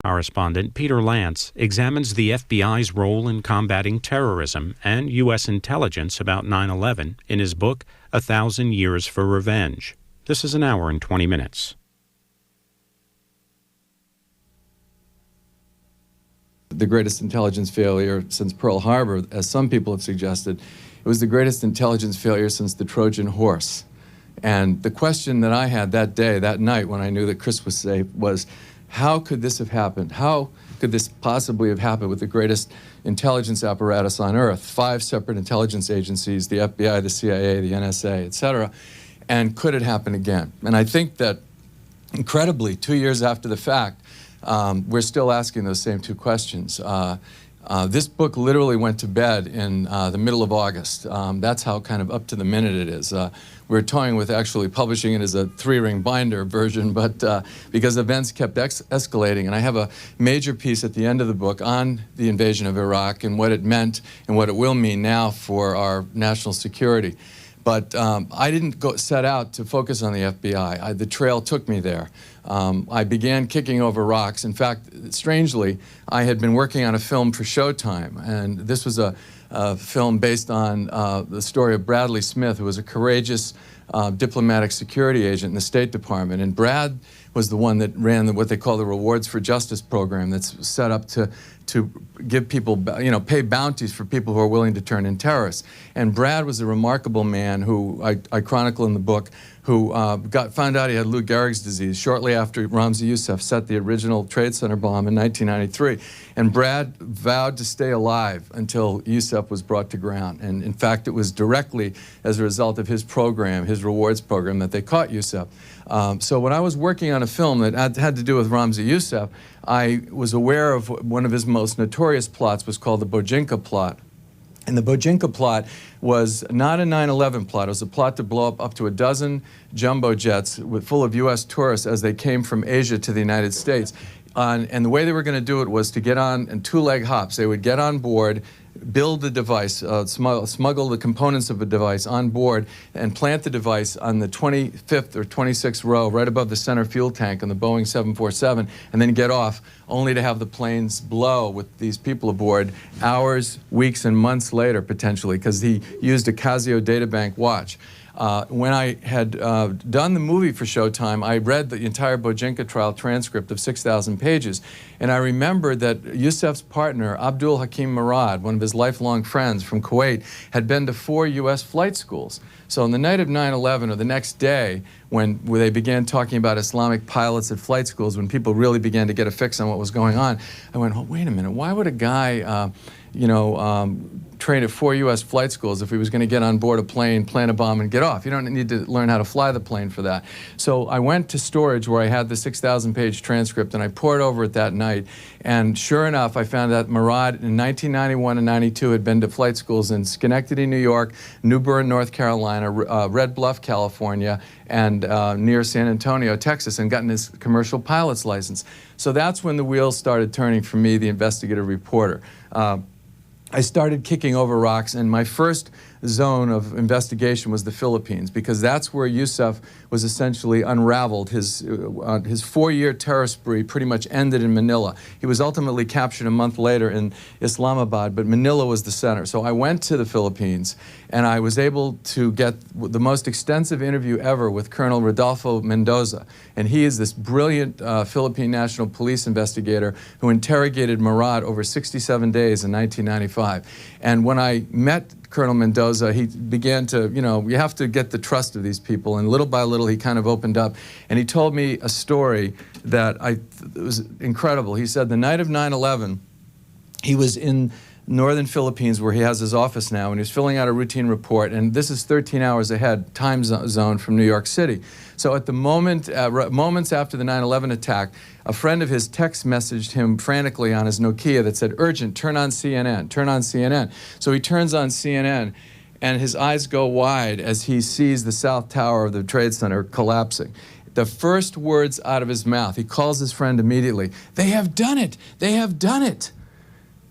Correspondent Peter Lance examines the FBI's role in combating terrorism and U.S. intelligence about 9/11 in his book, 1,000 Years for Revenge. This is an hour and 20 minutes. The greatest intelligence failure since Pearl Harbor, as some people have suggested, it was the greatest intelligence failure since the Trojan horse. And the question that I had that day, that night, when I knew that Chris was safe, was, how could this have happened? How could this possibly have happened with the greatest intelligence apparatus on Earth? 5 separate intelligence agencies, the FBI, the CIA, the NSA, etc. And could it happen again? And I think that, incredibly, 2 years after the fact, we're still asking those same 2 questions. This book literally went to bed in the middle of August. That's how kind of up to the minute it is. We're toying with actually publishing it as a 3-ring binder version, but because events kept escalating. And I have a major piece at the end of the book on the invasion of Iraq and what it meant and what it will mean now for our national security. But I didn't set out to focus on the FBI. The trail took me there. I began kicking over rocks. In fact, strangely, I had been working on a film for Showtime, and this was a film based on the story of Bradley Smith, who was a courageous diplomatic security agent in the State Department. And Brad was the one that ran what they call the Rewards for Justice program, that's set up to give people, pay bounties for people who are willing to turn in terrorists. And Brad was a remarkable man who I chronicle in the book, who found out he had Lou Gehrig's disease shortly after Ramzi Youssef set the original Trade Center bomb in 1993. And Brad vowed to stay alive until Youssef was brought to ground. And in fact, it was directly as a result of his program, his rewards program, that they caught Youssef. So when I was working on a film that had to do with Ramzi Youssef, I was aware of one of his most notorious plots was called the Bojinka plot. And the Bojinka plot was not a 9/11 plot. It was a plot to blow up to a dozen jumbo jets full of U.S. tourists as they came from Asia to the United States. And the way they were going to do it was to get on in 2-leg hops. They would get on board, build the device, smuggle the components of a device on board, and plant the device on the 25th or 26th row right above the center fuel tank on the Boeing 747, and then get off, only to have the planes blow with these people aboard hours, weeks, and months later, potentially, because he used a Casio databank watch. When I had done the movie for Showtime, I read the entire Bojinka trial transcript of 6,000 pages, and I remembered that Youssef's partner, Abdul Hakim Murad, one of his lifelong friends from Kuwait, had been to 4 U.S. flight schools. So on the night of 9/11, or the next day, when they began talking about Islamic pilots at flight schools, when people really began to get a fix on what was going on, I went, oh, wait a minute, why would a guy train at 4 U.S. flight schools if he was going to get on board a plane, plant a bomb, and get off? You don't need to learn how to fly the plane for that. So I went to storage where I had the 6,000-page transcript, and I poured over it that night. And sure enough, I found that Murad in 1991 and 92 had been to flight schools in Schenectady, New York, New Bern, North Carolina, Red Bluff, California, and near San Antonio, Texas, and gotten his commercial pilot's license. So that's when the wheels started turning for me, the investigative reporter. I started kicking over rocks, and my first zone of investigation was the Philippines, because that's where Youssef was essentially unraveled. His 4-year terror spree pretty much ended in Manila. He was ultimately captured a month later in Islamabad, but Manila was the center. So I went to the Philippines, and I was able to get the most extensive interview ever with Colonel Rodolfo Mendoza. And he is this brilliant Philippine National Police investigator who interrogated Murad over 67 days in 1995. And when I met Colonel Mendoza, he began to, you have to get the trust of these people, and little by little he kind of opened up, and he told me a story that it was incredible. He said the night of 9/11, he was in northern Philippines, where he has his office now, and he was filling out a routine report, and this is 13 hours ahead time zone from New York City. So at the moments after the 9/11 attack, a friend of his text messaged him frantically on his Nokia that said, urgent, turn on CNN, turn on CNN. So he turns on CNN, and his eyes go wide as he sees the South Tower of the Trade Center collapsing. The first words out of his mouth, he calls his friend immediately, they have done it, they have done it.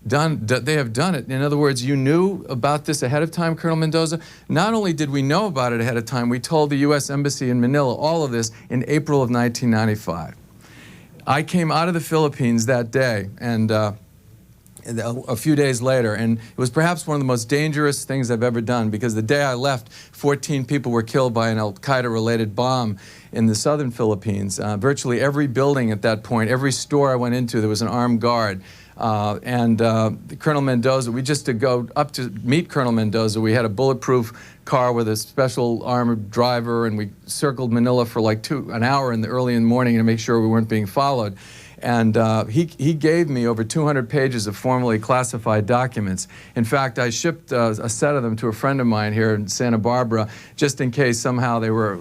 They have done it. In other words, you knew about this ahead of time, Colonel Mendoza? Not only did we know about it ahead of time, we told the U.S. Embassy in Manila all of this in April of 1995. I came out of the Philippines that day, and a few days later, and it was perhaps one of the most dangerous things I've ever done, because the day I left, 14 people were killed by an Al-Qaeda-related bomb in the southern Philippines. Virtually every building at that point, every store I went into, there was an armed guard. Colonel Mendoza, to go up to meet Colonel Mendoza, we had a bulletproof car with a special armored driver, and we circled Manila for like an hour early in the morning to make sure we weren't being followed. And he gave me over 200 pages of formally classified documents. In fact, I shipped a set of them to a friend of mine here in Santa Barbara, just in case somehow they were,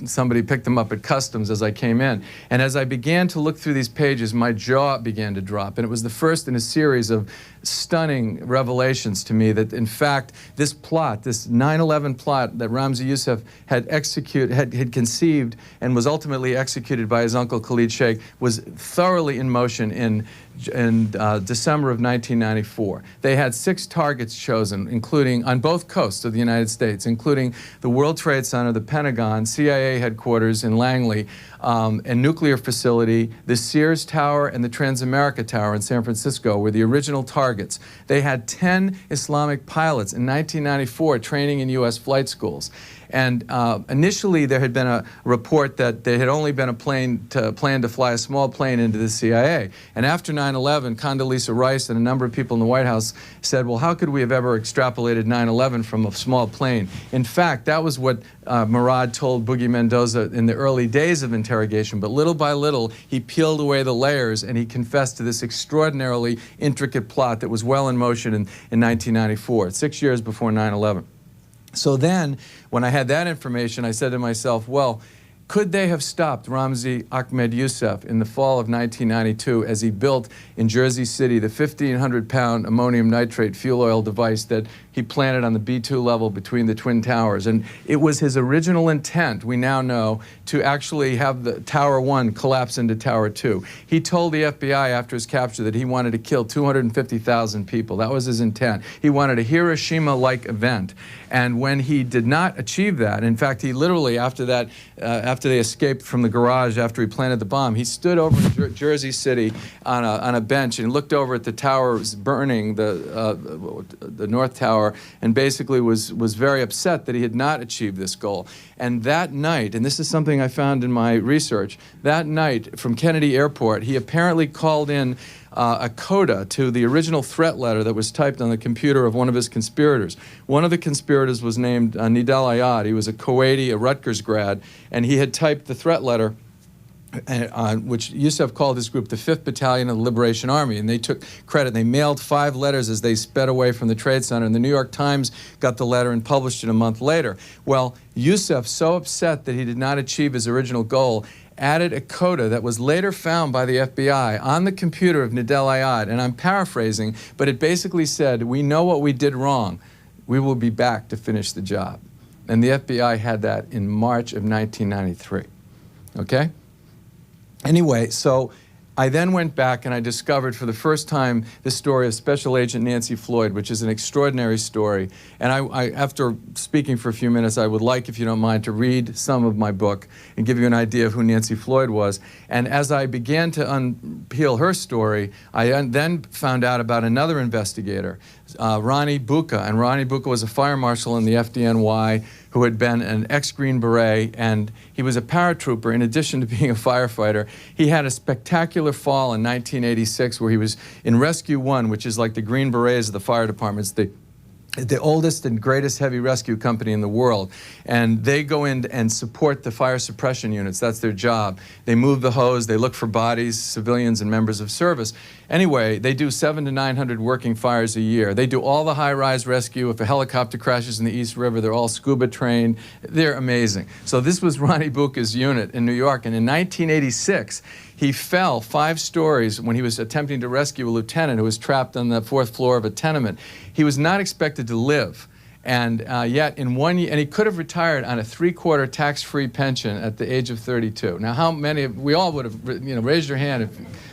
somebody picked them up at customs as I came in. And as I began to look through these pages, my jaw began to drop. And it was the first in a series of stunning revelations to me that, in fact, this plot, this 9/11 plot that Ramzi Youssef had conceived and was ultimately executed by his uncle Khalid Sheikh, was thoroughly in motion in December of 1994. They had 6 targets chosen, including on both coasts of the United States, including the World Trade Center, the Pentagon, CIA headquarters in Langley, a nuclear facility, the Sears Tower, and the Transamerica Tower in San Francisco were the original targets. They had 10 Islamic pilots in 1994 training in U.S. flight schools. And initially, there had been a report that there had only been a plan to fly a small plane into the CIA. And after 9/11, Condoleezza Rice and a number of people in the White House said, well, how could we have ever extrapolated 9/11 from a small plane? In fact, that was what Murad told Boogie Mendoza in the early days of interrogation. But little by little, he peeled away the layers, and he confessed to this extraordinarily intricate plot that was well in motion in 1994, 6 years before 9/11. So then, when I had that information, I said to myself, well, could they have stopped Ramzi Ahmed Youssef in the fall of 1992 as he built in Jersey City the 1,500-pound ammonium nitrate fuel oil device that he planted on the B2 level between the Twin Towers? And it was his original intent, we now know, to actually have the Tower 1 collapse into Tower 2. He told the FBI after his capture that he wanted to kill 250,000 people. That was his intent. He wanted a Hiroshima-like event. And when he did not achieve that, in fact, he literally, after that, after they escaped from the garage after he planted the bomb, he stood over in Jersey City on a bench and looked over at the towers burning, the North Tower, and basically was very upset that he had not achieved this goal. And that night, and this is something I found in my research, that night from Kennedy Airport, he apparently called in a coda to the original threat letter that was typed on the computer of one of his conspirators. One of the conspirators was named Nidal Ayad. He was a Kuwaiti, a Rutgers grad, and he had typed the threat letter, which Youssef called his group the 5th Battalion of the Liberation Army, and they took credit. They mailed 5 letters as they sped away from the Trade Center, and the New York Times got the letter and published it a month later. Well, Youssef, so upset that he did not achieve his original goal, added a coda that was later found by the FBI on the computer of Nidal Ayad, and I'm paraphrasing, but it basically said, we know what we did wrong. We will be back to finish the job. And the FBI had that in March of 1993, okay? Anyway, so I then went back and I discovered for the first time the story of Special Agent Nancy Floyd, which is an extraordinary story. And after speaking for a few minutes, I would like, if you don't mind, to read some of my book and give you an idea of who Nancy Floyd was. And as I began to unpeel her story, I then found out about another investigator, Ronnie Bucca. And Ronnie Bucca was a fire marshal in the FDNY who had been an ex-Green Beret, and he was a paratrooper in addition to being a firefighter. He had a spectacular fall in 1986 where he was in Rescue 1, which is like the Green Berets of the fire departments, the oldest and greatest heavy rescue company in the world. And they go in and support the fire suppression units. That's their job. They move the hose, they look for bodies, civilians, and members of service. Anyway, they do 700 to 900 working fires a year. They do all the high-rise rescue. If a helicopter crashes in the East River, they're all scuba trained. They're amazing. So this was Ronnie Bucca's unit in New York, and in 1986, he fell 5 stories when he was attempting to rescue a lieutenant who was trapped on the 4th floor of a tenement. He was not expected to live. And yet, in 1 year, and he could have retired on a 3/4 tax-free pension at the age of 32. Now, how many? We all would have, raised your hand if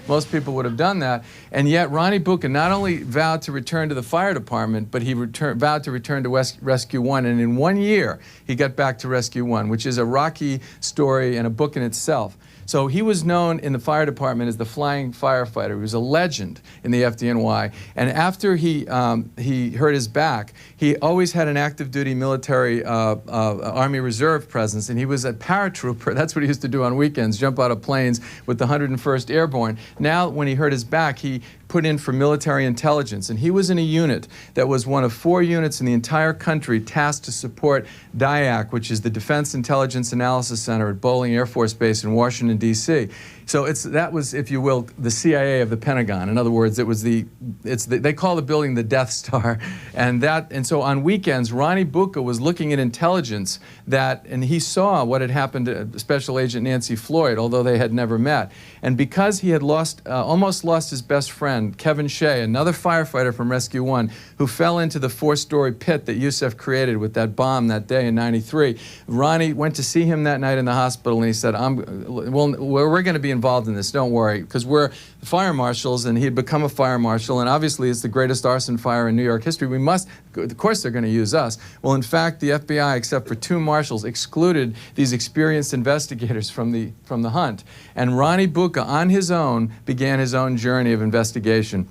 most people would have done that. And yet, Ronnie Bucca not only vowed to return to the fire department, but he vowed to return to Rescue 1. And in 1 year, he got back to Rescue 1, which is a rocky story and a book in itself. So he was known in the fire department as the flying firefighter. He was a legend in the FDNY. And after he hurt his back, he always had an active duty military Army Reserve presence, and he was a paratrooper. That's what he used to do on weekends, jump out of planes with the 101st Airborne. Now, when he hurt his back, he put in for military intelligence, and he was in a unit that was one of 4 units in the entire country tasked to support DIAC, which is the Defense Intelligence Analysis Center at Bolling Air Force Base in Washington, D.C. So that was, if you will, the CIA of the Pentagon. In other words, they call the building the Death Star, and so on weekends, Ronnie Bucca was looking at intelligence and he saw what had happened to Special Agent Nancy Floyd, although they had never met. And because he had almost lost his best friend, Kevin Shea, another firefighter from Rescue 1, who fell into the 4-story pit that Yusef created with that bomb that day in '93, Ronnie went to see him that night in the hospital, and he said, we're going to be involved in this, don't worry, because we're fire marshals, and he had become a fire marshal, and obviously it's the greatest arson fire in New York history. Of course they're going to use us. Well, in fact, the FBI, except for 2 marshals, excluded these experienced investigators from the hunt. And Ronnie Bucca, on his own, began his own journey of investigation.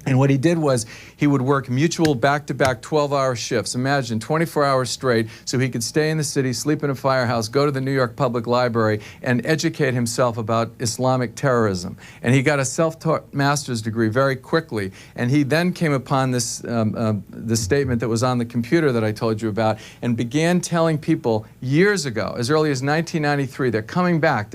And what he did was he would work mutual back-to-back 12-hour shifts. Imagine 24 hours straight, so he could stay in the city, sleep in a firehouse, go to the New York Public Library, and educate himself about Islamic terrorism. And he got a self-taught master's degree very quickly. And he then came upon this statement that was on the computer that I told you about, and began telling people years ago, as early as 1993, they're coming back,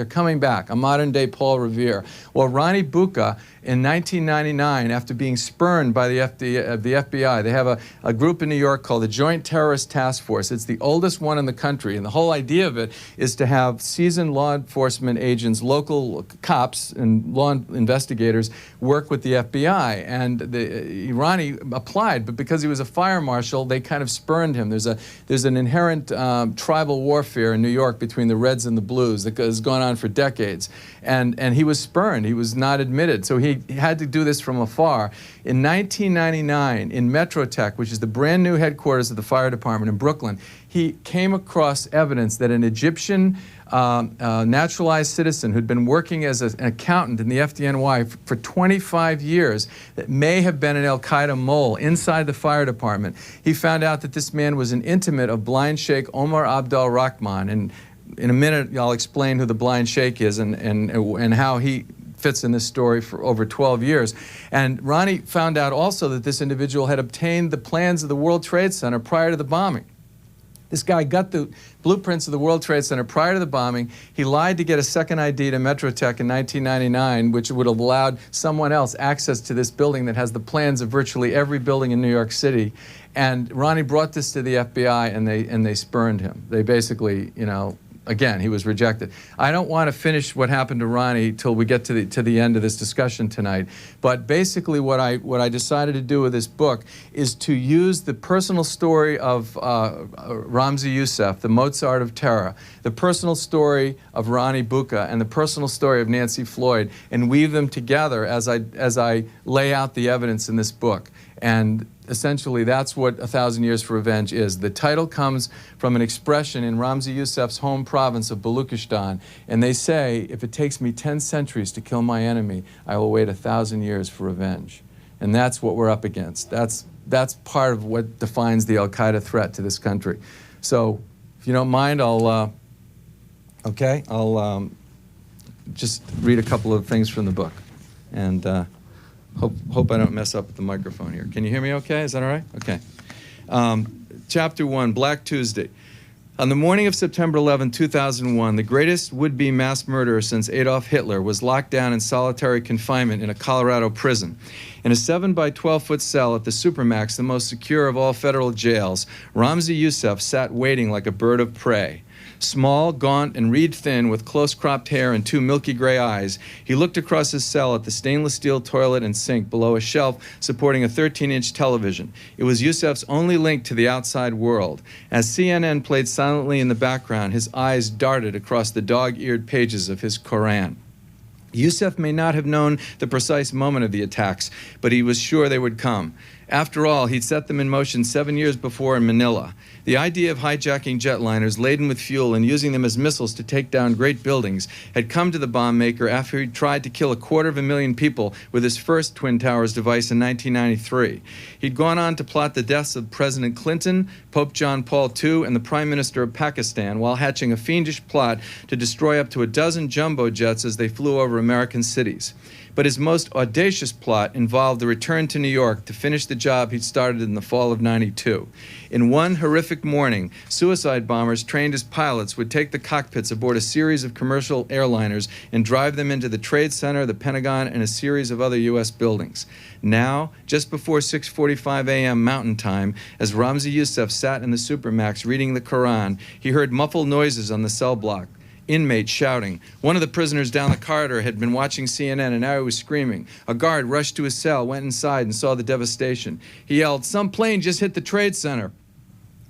a modern-day Paul Revere. Well, Ronnie Bucca, in 1999, after being spurned by the FBI, they have a group in New York called the Joint Terrorist Task Force. It's the oldest one in the country, and the whole idea of it is to have seasoned law enforcement agents, local cops and law investigators work with the FBI. And Ronnie applied, but because he was a fire marshal, they kind of spurned him. There's an inherent tribal warfare in New York between the Reds and the Blues that has gone on for decades. And he was spurned. He was not admitted. So he had to do this from afar. In 1999, in Metrotech, which is the brand new headquarters of the fire department in Brooklyn, he came across evidence that an Egyptian naturalized citizen who'd been working as an accountant in the FDNY for 25 years that may have been an al-Qaeda mole inside the fire department. He found out that this man was an intimate of blind Sheikh Omar Abdul Rahman, and in a minute I'll explain who the blind Sheikh is and how he fits in this story for over 12 years. And Ronnie found out also that this individual had obtained the plans of the World Trade Center prior to the bombing. This guy got the blueprints of the World Trade Center prior to the bombing. He lied to get a second ID to Metrotech in 1999, which would have allowed someone else access to this building that has the plans of virtually every building in New York City. And Ronnie brought this to the FBI, and they spurned him. They basically, again, he was rejected. I don't want to finish what happened to Ronnie till we get to the end of this discussion tonight. But basically what I decided to do with this book is to use the personal story of Ramzi Youssef, the Mozart of terror, the personal story of Ronnie Bucca, and the personal story of Nancy Floyd, and weave them together as I lay out the evidence in this book. And essentially, that's what 1,000 Years for Revenge is. The title comes from an expression in Ramzi Youssef's home province of Baluchistan, and they say, if it takes me 10 centuries to kill my enemy, I will wait 1,000 years for revenge. And that's what we're up against. That's part of what defines the al-Qaeda threat to this country. So, if you don't mind, I'll just read a couple of things from the book. And Hope I don't mess up with the microphone here. Can you hear me okay? Is that all right? Okay. Chapter 1, Black Tuesday. On the morning of September 11, 2001, the greatest would-be mass murderer since Adolf Hitler was locked down in solitary confinement in a Colorado prison. In a 7 by 12-foot cell at the Supermax, the most secure of all federal jails, Ramzi Youssef sat waiting like a bird of prey. Small, gaunt, and reed-thin, with close-cropped hair and 2 milky gray eyes, he looked across his cell at the stainless steel toilet and sink below a shelf supporting a 13-inch television. It was Youssef's only link to the outside world. As CNN played silently in the background, his eyes darted across the dog-eared pages of his Koran. Yusef may not have known the precise moment of the attacks, but he was sure they would come. After all, he'd set them in motion 7 years before in Manila. The idea of hijacking jetliners laden with fuel and using them as missiles to take down great buildings had come to the bomb maker after he'd tried to kill 250,000 people with his first Twin Towers device in 1993. He'd gone on to plot the deaths of President Clinton, Pope John Paul II, and the Prime Minister of Pakistan while hatching a fiendish plot to destroy up to a dozen jumbo jets as they flew over American cities. But his most audacious plot involved the return to New York to finish the job he'd started in the fall of '92. In one horrific morning, suicide bombers trained as pilots would take the cockpits aboard a series of commercial airliners and drive them into the Trade Center, the Pentagon, and a series of other U.S. buildings. Now, just before 6:45 a.m. Mountain Time, as Ramzi Youssef sat in the Supermax reading the Quran, he heard muffled noises on the cell block. Inmates shouting. One of the prisoners down the corridor had been watching CNN and now he was screaming. A guard rushed to his cell, went inside and saw the devastation. He yelled, "Some plane just hit the Trade Center."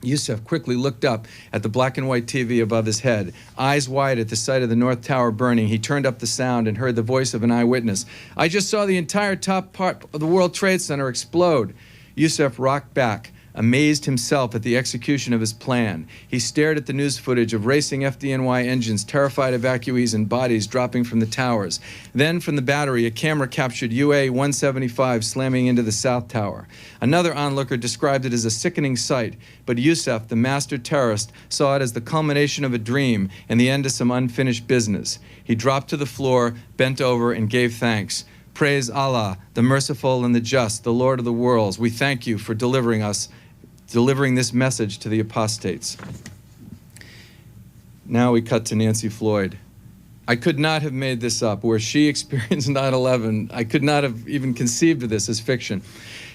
Youssef quickly looked up at the black and white TV above his head. Eyes wide at the sight of the North Tower burning, he turned up the sound and heard the voice of an eyewitness. "I just saw the entire top part of the World Trade Center explode." Youssef rocked back, amazed himself at the execution of his plan. He stared at the news footage of racing FDNY engines, terrified evacuees, and bodies dropping from the towers. Then, from the battery, a camera captured UA-175 slamming into the South Tower. Another onlooker described it as a sickening sight, but Youssef, the master terrorist, saw it as the culmination of a dream and the end of some unfinished business. He dropped to the floor, bent over, and gave thanks. "Praise Allah, the merciful and the just, the Lord of the worlds. We thank you for delivering this message to the apostates." Now we cut to Nancy Floyd. I could not have made this up. Where she experienced 9/11, I could not have even conceived of this as fiction.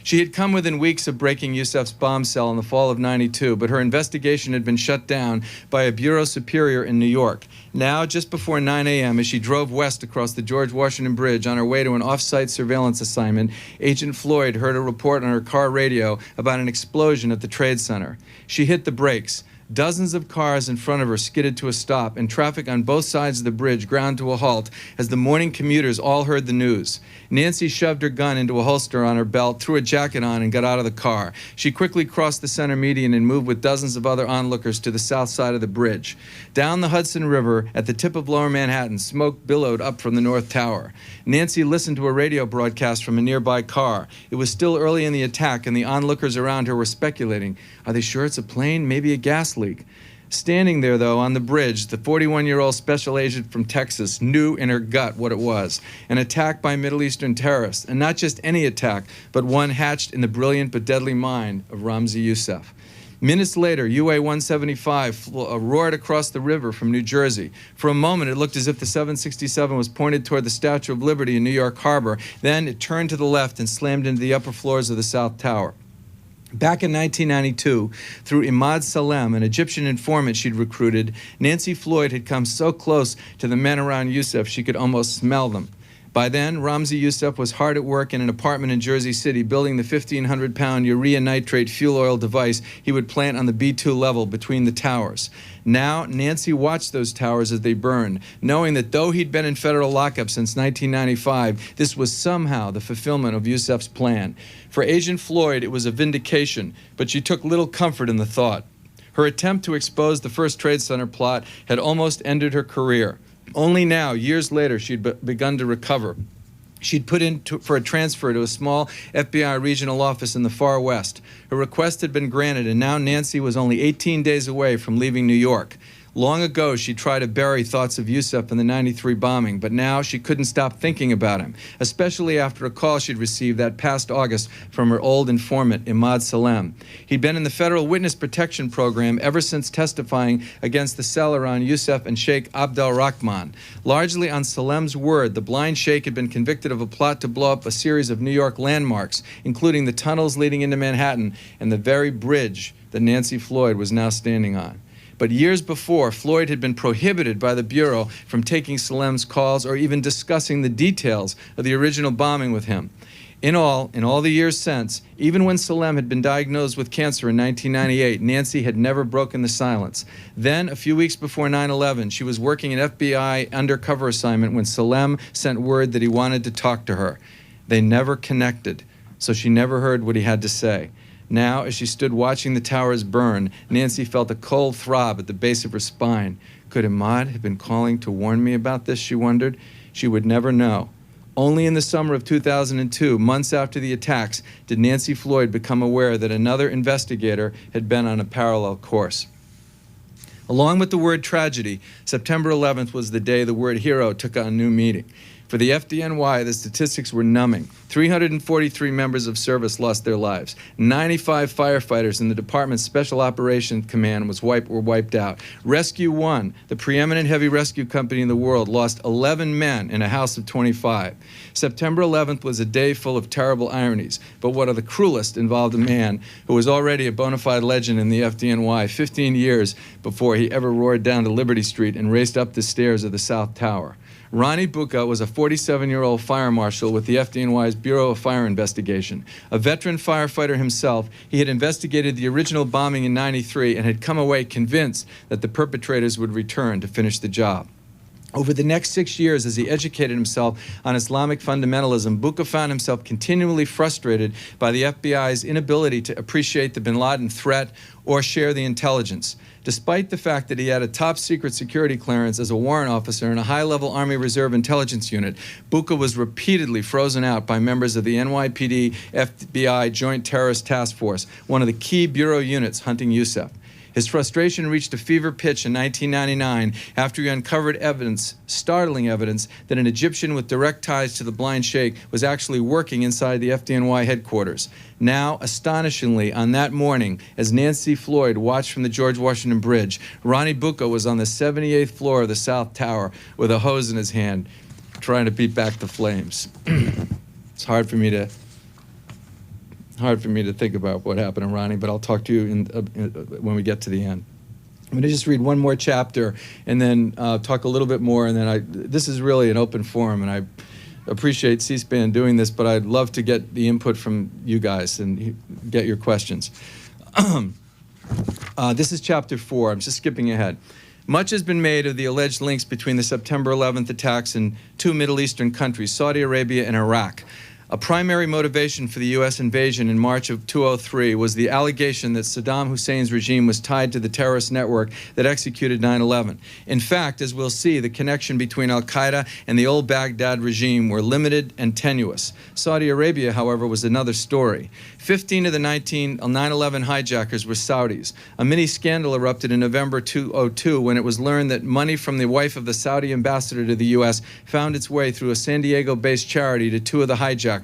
She had come within weeks of breaking Youssef's bomb cell in the fall of '92, but her investigation had been shut down by a bureau superior in New York. Now, just before 9 a.m., as she drove west across the George Washington Bridge on her way to an off-site surveillance assignment, Agent Floyd heard a report on her car radio about an explosion at the Trade Center. She hit the brakes. Dozens of cars in front of her skidded to a stop, and traffic on both sides of the bridge ground to a halt as the morning commuters all heard the news. Nancy shoved her gun into a holster on her belt, threw a jacket on, and got out of the car. She quickly crossed the center median and moved with dozens of other onlookers to the south side of the bridge. Down the Hudson River, at the tip of Lower Manhattan, smoke billowed up from the North Tower. Nancy listened to a radio broadcast from a nearby car. It was still early in the attack, and the onlookers around her were speculating. Are they sure it's a plane? Maybe a gas leak. Standing there, though, on the bridge, the 41-year-old special agent from Texas knew in her gut what it was. An attack by Middle Eastern terrorists, and not just any attack, but one hatched in the brilliant but deadly mind of Ramzi Youssef. Minutes later, UA-175 roared across the river from New Jersey. For a moment, it looked as if the 767 was pointed toward the Statue of Liberty in New York Harbor. Then it turned to the left and slammed into the upper floors of the South Tower. Back in 1992, through Imad Salem, an Egyptian informant she'd recruited, Nancy Floyd had come so close to the men around Youssef she could almost smell them. By then, Ramzi Youssef was hard at work in an apartment in Jersey City building the 1,500-pound urea nitrate fuel oil device he would plant on the B2 level between the towers. Now, Nancy watched those towers as they burned, knowing that though he'd been in federal lockup since 1995, this was somehow the fulfillment of Youssef's plan. For Agent Floyd, it was a vindication, but she took little comfort in the thought. Her attempt to expose the first Trade Center plot had almost ended her career. Only now, years later, she'd begun to recover. She'd put in for a transfer to a small FBI regional office in the far west. Her request had been granted, and now Nancy was only 18 days away from leaving New York. Long ago, she tried to bury thoughts of Youssef in the '93 bombing, but now she couldn't stop thinking about him, especially after a call she'd received that past August from her old informant, Imad Salem. He'd been in the Federal Witness Protection Program ever since testifying against the cell around Youssef and Sheikh Abdel Rahman. Largely on Salem's word, the blind sheikh had been convicted of a plot to blow up a series of New York landmarks, including the tunnels leading into Manhattan and the very bridge that Nancy Floyd was now standing on. But years before, Floyd had been prohibited by the Bureau from taking Salem's calls or even discussing the details of the original bombing with him. In all the years since, even when Salem had been diagnosed with cancer in 1998, Nancy had never broken the silence. Then, a few weeks before 9/11, she was working an FBI undercover assignment when Salem sent word that he wanted to talk to her. They never connected, so she never heard what he had to say. Now, as she stood watching the towers burn, Nancy felt a cold throb at the base of her spine. Could Ahmad have been calling to warn me about this, she wondered? She would never know. Only in the summer of 2002, months after the attacks, did Nancy Floyd become aware that another investigator had been on a parallel course. Along with the word tragedy, September 11th was the day the word hero took on new meaning. For the FDNY, the statistics were numbing. 343 members of service lost their lives. 95 firefighters in the department's Special Operations Command were wiped out. Rescue One, the preeminent heavy rescue company in the world, lost 11 men in a house of 25. September 11th was a day full of terrible ironies, but one of the cruelest involved a man who was already a bona fide legend in the FDNY 15 years before he ever roared down to Liberty Street and raced up the stairs of the South Tower. Ronnie Bucca was a 47-year-old fire marshal with the FDNY's Bureau of Fire Investigation. A veteran firefighter himself, he had investigated the original bombing in '93 and had come away convinced that the perpetrators would return to finish the job. Over the next 6 years, as he educated himself on Islamic fundamentalism, Bucca found himself continually frustrated by the FBI's inability to appreciate the bin Laden threat or share the intelligence. Despite the fact that he had a top-secret security clearance as a warrant officer in a high-level Army Reserve intelligence unit, Bucca was repeatedly frozen out by members of the NYPD FBI Joint Terrorist Task Force, one of the key Bureau units hunting Youssef. His frustration reached a fever pitch in 1999 after he uncovered evidence, startling evidence, that an Egyptian with direct ties to the blind sheikh was actually working inside the FDNY headquarters. Now, astonishingly, on that morning, as Nancy Floyd watched from the George Washington Bridge, Ronnie Bucca was on the 78th floor of the South Tower with a hose in his hand, trying to beat back the flames. It's hard for me to think about what happened to Ronnie, but I'll talk to you when we get to the end. I'm going to just read one more chapter and then talk a little bit more, and then this is really an open forum, and I appreciate C-SPAN doing this, but I'd love to get the input from you guys and get your questions. This is chapter 4. I'm just skipping ahead. Much has been made of the alleged links between the September 11th attacks in two Middle Eastern countries, Saudi Arabia and Iraq. A primary motivation for the U.S. invasion in March of 2003 was the allegation that Saddam Hussein's regime was tied to the terrorist network that executed 9/11. In fact, as we'll see, the connection between al-Qaeda and the old Baghdad regime were limited and tenuous. Saudi Arabia, however, was another story. 15 of the 19 9/11 hijackers were Saudis. A mini-scandal erupted in November 2002 when it was learned that money from the wife of the Saudi ambassador to the U.S. found its way through a San Diego-based charity to two of the hijackers.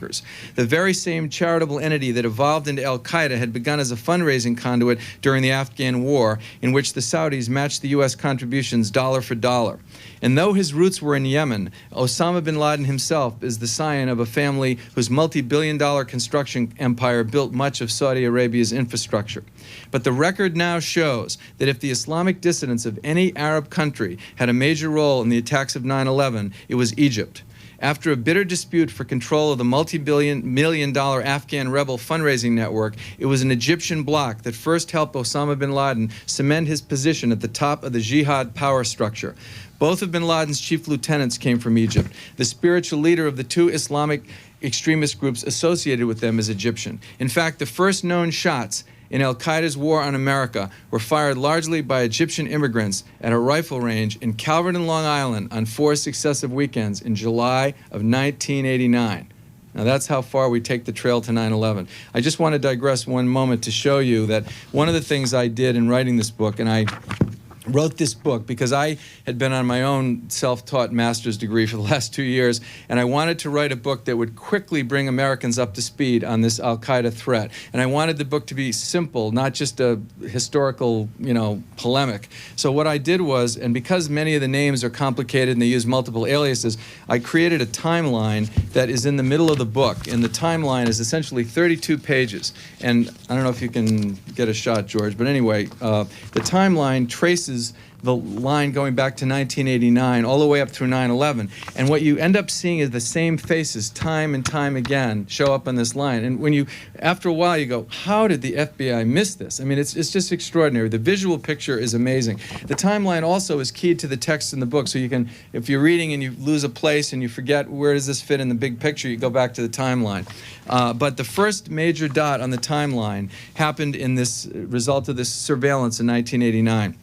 The very same charitable entity that evolved into al-Qaeda had begun as a fundraising conduit during the Afghan war, in which the Saudis matched the U.S. contributions dollar for dollar. And though his roots were in Yemen, Osama bin Laden himself is the scion of a family whose multi-billion-dollar construction empire built much of Saudi Arabia's infrastructure. But the record now shows that if the Islamic dissidents of any Arab country had a major role in the attacks of 9/11, it was Egypt. After a bitter dispute for control of the multi-million-dollar Afghan rebel fundraising network, it was an Egyptian bloc that first helped Osama bin Laden cement his position at the top of the jihad power structure. Both of bin Laden's chief lieutenants came from Egypt. The spiritual leader of the two Islamic extremist groups associated with them is Egyptian. In fact, the first known shots in al-Qaeda's war on America were fired largely by Egyptian immigrants at a rifle range in Calverton, Long Island on 4 successive weekends in July of 1989. Now that's how far we take the trail to 9/11. I just want to digress one moment to show you that one of the things I did in writing this book, and I wrote this book because I had been on my own self-taught master's degree for the last 2 years, and I wanted to write a book that would quickly bring Americans up to speed on this al-Qaeda threat. And I wanted the book to be simple, not just a historical, polemic. So what I did was, and because many of the names are complicated and they use multiple aliases, I created a timeline that is in the middle of the book. And the timeline is essentially 32 pages. And I don't know if you can get a shot, George, but anyway, the timeline traces traces the line going back to 1989 all the way up through 9/11. And what you end up seeing is the same faces time and time again show up on this line. And when you, after a while, you go, how did the FBI miss this? I mean, it's just extraordinary. The visual picture is amazing. The timeline also is keyed to the text in the book. So you can, if you're reading and you lose a place and you forget where does this fit in the big picture, you go back to the timeline. But the first major dot on the timeline happened in this result of this surveillance in 1989.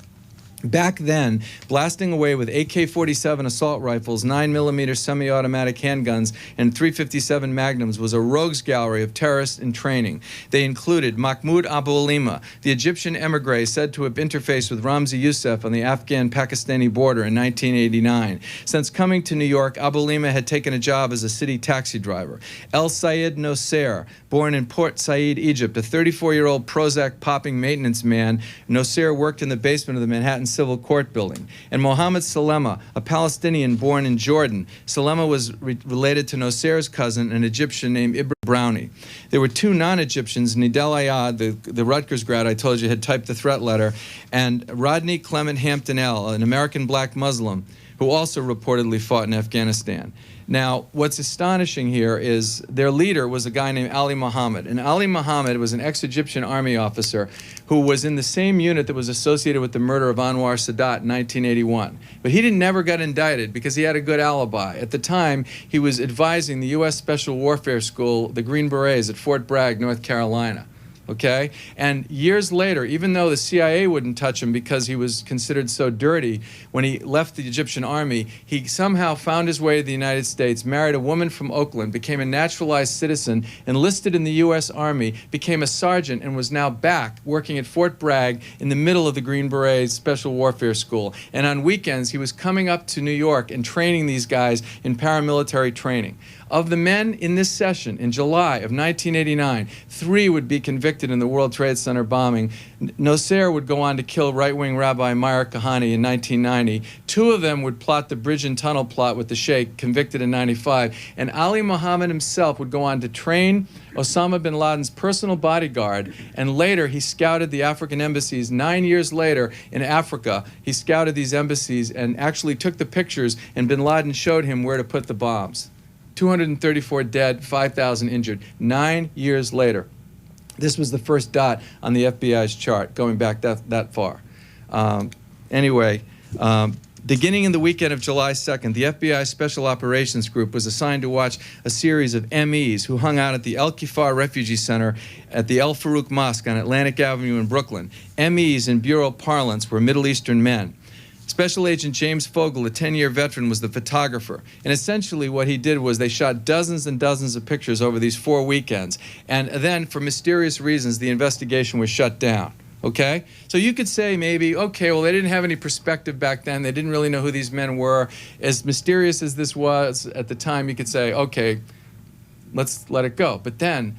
Back then, blasting away with AK-47 assault rifles, 9mm semi-automatic handguns, and .357 Magnums was a rogues gallery of terrorists in training. They included Mahmoud Abu Alima, the Egyptian emigre said to have interfaced with Ramzi Youssef on the Afghan-Pakistani border in 1989. Since coming to New York, Abu Alima had taken a job as a city taxi driver. El Sayed Nosair, born in Port Said, Egypt, a 34-year-old Prozac-popping maintenance man, Nosair worked in the basement of the Manhattan Civil Court building. And Mohammed Salema, a Palestinian born in Jordan. Salema was related to Nosair's cousin, an Egyptian named Ibra Brownie. There were two non-Egyptians, Nidal Ayad, the Rutgers grad I told you had typed the threat letter, and Rodney Clement Hampton-El, an American black Muslim, who also reportedly fought in Afghanistan. Now, what's astonishing here is their leader was a guy named Ali Muhammad. And Ali Muhammad was an ex-Egyptian army officer who was in the same unit that was associated with the murder of Anwar Sadat in 1981. But he never got indicted because he had a good alibi. At the time, he was advising the U.S. Special Warfare School, the Green Berets, at Fort Bragg, North Carolina. Okay? And years later, even though the CIA wouldn't touch him because he was considered so dirty, when he left the Egyptian army, he somehow found his way to the United States, married a woman from Oakland, became a naturalized citizen, enlisted in the U.S. Army, became a sergeant, and was now back working at Fort Bragg in the middle of the Green Berets Special Warfare School. And on weekends, he was coming up to New York and training these guys in paramilitary training. Of the men in this session in July of 1989, 3 would be convicted in the World Trade Center bombing. Nosair would go on to kill right-wing Rabbi Meir Kahane in 1990. 2 of them would plot the bridge and tunnel plot with the Sheikh, convicted in 95. And Ali Muhammad himself would go on to train Osama bin Laden's personal bodyguard, and later he scouted the African embassies. 9 years later in Africa, he scouted these embassies and actually took the pictures, and bin Laden showed him where to put the bombs. 234 dead, 5,000 injured. 9 years later. This was the first dot on the FBI's chart, going back that far. Beginning in the weekend of July 2nd, the FBI Special Operations Group was assigned to watch a series of MEs who hung out at the El Kifar Refugee Center at the El Farouk Mosque on Atlantic Avenue in Brooklyn. MEs in Bureau parlance were Middle Eastern men. Special Agent James Fogle, a 10-year veteran, was the photographer. And essentially what he did was they shot dozens and dozens of pictures over these 4 weekends. And then, for mysterious reasons, the investigation was shut down. Okay? So you could say maybe, okay, well, they didn't have any perspective back then. They didn't really know who these men were. As mysterious as this was at the time, you could say, okay, let's let it go. But then,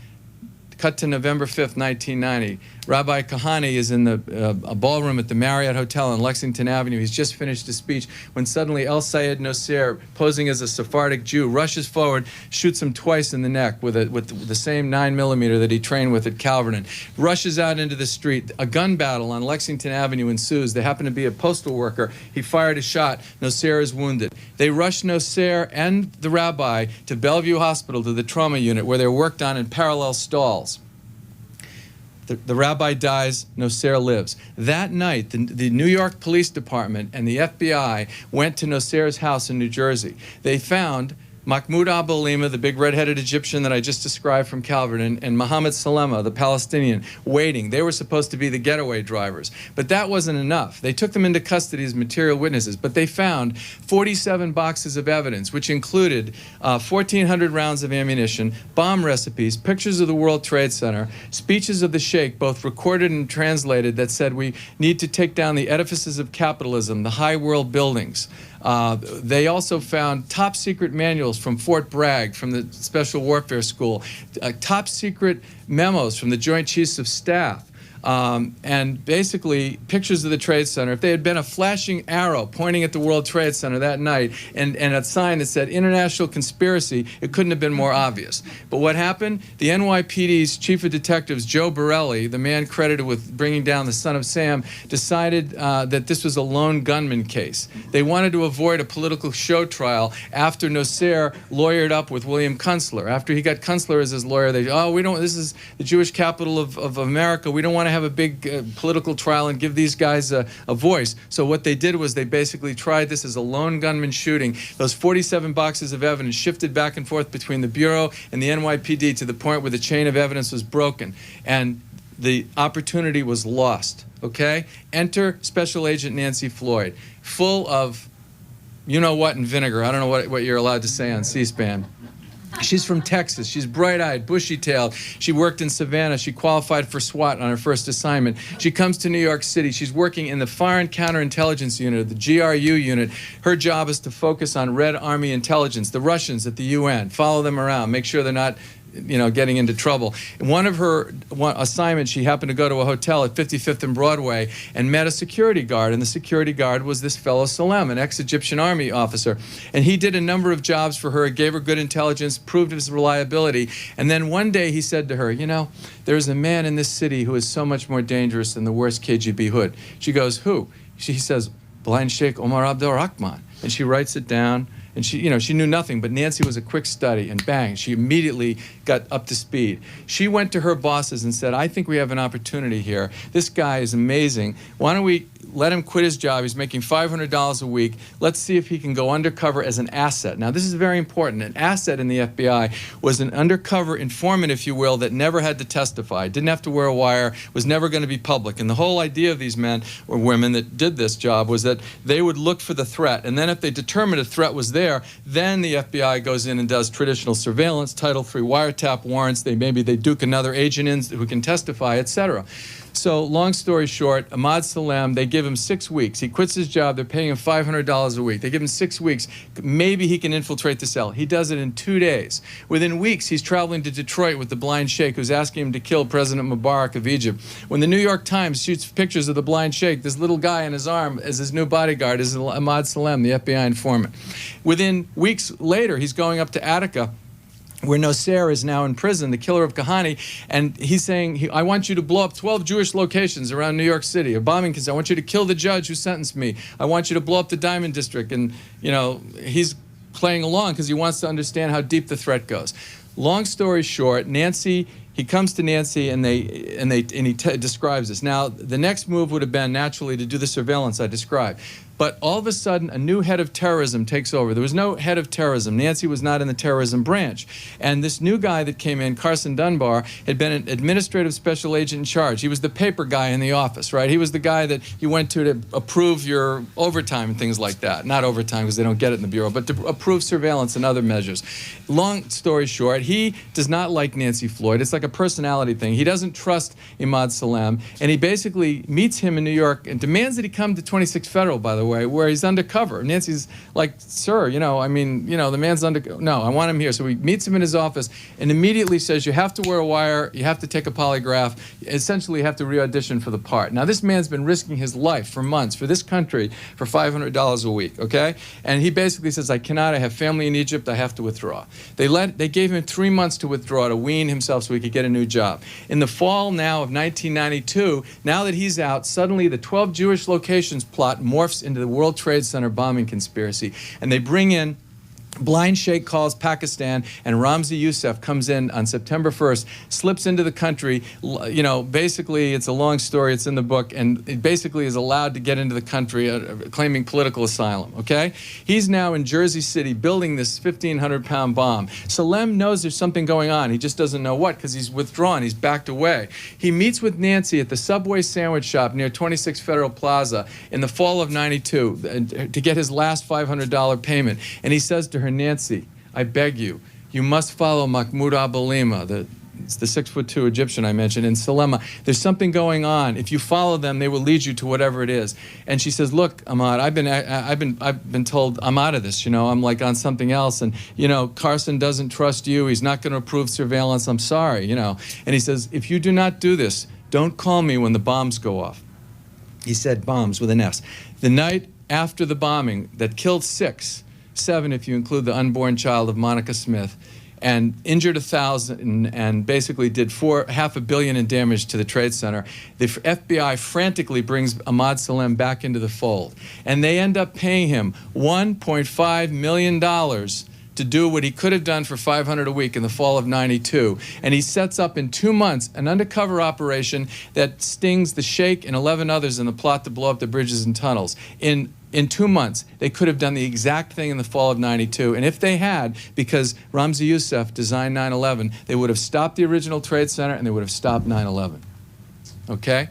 cut to November 5th, 1990. Rabbi Kahane is in a ballroom at the Marriott Hotel on Lexington Avenue. He's just finished his speech when suddenly El Sayed Nosair, posing as a Sephardic Jew, rushes forward, shoots him twice in the neck with the same 9mm that he trained with at Calverton, rushes out into the street. A gun battle on Lexington Avenue ensues. They happen to be a postal worker. He fired a shot. Nosair is wounded. They rush Nosair and the rabbi to Bellevue Hospital, to the trauma unit, where they're worked on in parallel stalls. The rabbi dies, Nosair lives. That night, the New York Police Department and the FBI went to Nosair's house in New Jersey. They found Mahmoud Abu Alima, the big red-headed Egyptian that I just described from Calverton, and Mohammed Salema, the Palestinian, waiting. They were supposed to be the getaway drivers. But that wasn't enough. They took them into custody as material witnesses, but they found 47 boxes of evidence, which included 1,400 rounds of ammunition, bomb recipes, pictures of the World Trade Center, speeches of the Sheikh, both recorded and translated, that said we need to take down the edifices of capitalism, the high world buildings. They also found top-secret manuals from Fort Bragg, from the Special Warfare School, top-secret memos from the Joint Chiefs of Staff, and basically pictures of the Trade Center. If they had been a flashing arrow pointing at the World Trade Center that night and a sign that said international conspiracy, it couldn't have been more obvious. But what happened? The NYPD's chief of detectives, Joe Borelli, the man credited with bringing down the Son of Sam, decided that this was a lone gunman case. They wanted to avoid a political show trial after Nasser lawyered up with William Kunstler. After he got Kunstler as his lawyer, this is the Jewish capital of America. We don't want to have a big political trial and give these guys a voice. So what they did was they basically tried this as a lone gunman shooting. Those 47 boxes of evidence shifted back and forth between the Bureau and the NYPD to the point where the chain of evidence was broken. And the opportunity was lost, okay? Enter Special Agent Nancy Floyd, full of you-know-what and vinegar. I don't know what you're allowed to say on C-SPAN. She's from Texas. She's bright-eyed, bushy-tailed. She worked in Savannah. She qualified for SWAT on her first assignment. She comes to New York City. She's working in the Foreign Counterintelligence Unit, the GRU unit. Her job is to focus on Red Army intelligence, the Russians at the UN, follow them around, make sure they're not getting into trouble. In one of her assignments, she happened to go to a hotel at 55th and Broadway and met a security guard, and the security guard was this fellow Salem, an ex-Egyptian army officer. And he did a number of jobs for her, gave her good intelligence, proved his reliability, and then one day he said to her, there's a man in this city who is so much more dangerous than the worst KGB hood. She goes, who? He says, Blind Sheikh Omar Abdel Rahman. And she writes it down. And she knew nothing, but Nancy was a quick study, and bang, she immediately got up to speed. She went to her bosses and said, I think we have an opportunity here. This guy is amazing. Why don't we let him quit his job? He's making $500 a week. Let's see if he can go undercover as an asset. Now, this is very important. An asset in the FBI was an undercover informant, if you will, that never had to testify, didn't have to wear a wire, was never going to be public. And the whole idea of these men or women that did this job was that they would look for the threat, and then if they determined a threat was there, then the FBI goes in and does traditional surveillance, Title III wiretap warrants. Maybe they duke another agent in who can testify, etc. So long story short, Ahmad Salem, they give him 6 weeks. He quits his job. They're paying him $500 a week. They give him 6 weeks. Maybe he can infiltrate the cell. He does it in 2 days. Within weeks, he's traveling to Detroit with the blind sheikh who's asking him to kill President Mubarak of Egypt. When the New York Times shoots pictures of the blind sheikh, this little guy in his arm as his new bodyguard is Ahmad Salem, the FBI informant. Within weeks later, he's going up to Attica, where Nasser is now in prison, the killer of Kahani, and he's saying, I want you to blow up 12 Jewish locations around New York City, a bombing concern. I want you to kill the judge who sentenced me. I want you to blow up the Diamond District. And, he's playing along because he wants to understand how deep the threat goes. Long story short, he comes to Nancy and he describes this. Now, the next move would have been naturally to do the surveillance I described. But all of a sudden, a new head of terrorism takes over. There was no head of terrorism. Nancy was not in the terrorism branch. And this new guy that came in, Carson Dunbar, had been an administrative special agent in charge. He was the paper guy in the office, right? He was the guy that you went to approve your overtime and things like that. Not overtime because they don't get it in the Bureau, but to approve surveillance and other measures. Long story short, he does not like Nancy Floyd. It's like a personality thing. He doesn't trust Ahmad Salem, and he basically meets him in New York and demands that he come to 26 Federal, by the way, where he's undercover. Nancy's like, sir, the man's undercover. No, I want him here. So he meets him in his office and immediately says, you have to wear a wire, you have to take a polygraph, essentially you have to re-audition for the part. Now, this man's been risking his life for months for this country for $500 a week, okay? And he basically says, I cannot, I have family in Egypt, I have to withdraw. They gave him 3 months to withdraw, to wean himself so he could get a new job. In the fall now of 1992, now that he's out, suddenly the 12 Jewish locations plot morphs into the World Trade Center bombing conspiracy. And they bring in Blind Sheikh calls Pakistan, and Ramzi Youssef comes in on September 1st, slips into the country. Basically, it's a long story. It's in the book, and it basically is allowed to get into the country, claiming political asylum, okay? He's now in Jersey City building this 1,500-pound bomb. Salem knows there's something going on. He just doesn't know what because he's withdrawn. He's backed away. He meets with Nancy at the Subway sandwich shop near 26 Federal Plaza in the fall of '92 to get his last $500 payment, and he says to her, Nancy, I beg you, you must follow Mahmoud Abalima, the 6'2" Egyptian I mentioned, in Salema. There's something going on. If you follow them, they will lead you to whatever it is. And she says, look, Ahmad, I've been told I'm out of this. I'm like on something else. And Carson doesn't trust you. He's not going to approve surveillance. I'm sorry. And he says, if you do not do this, don't call me when the bombs go off. He said bombs with an S. The night after the bombing that killed 6, 7 if you include the unborn child of Monica Smith, and injured 1,000 and basically did $500 million in damage to the Trade Center, the FBI frantically brings Ahmad Salem back into the fold. And they end up paying him $1.5 million to do what he could have done for $500 a week in the fall of '92. And he sets up in 2 months an undercover operation that stings the Sheikh and 11 others in the plot to blow up the bridges and tunnels. In 2 months, they could have done the exact thing in the fall of '92. And if they had, because Ramzi Youssef designed 9/11, they would have stopped the original Trade Center and they would have stopped 9/11. Okay?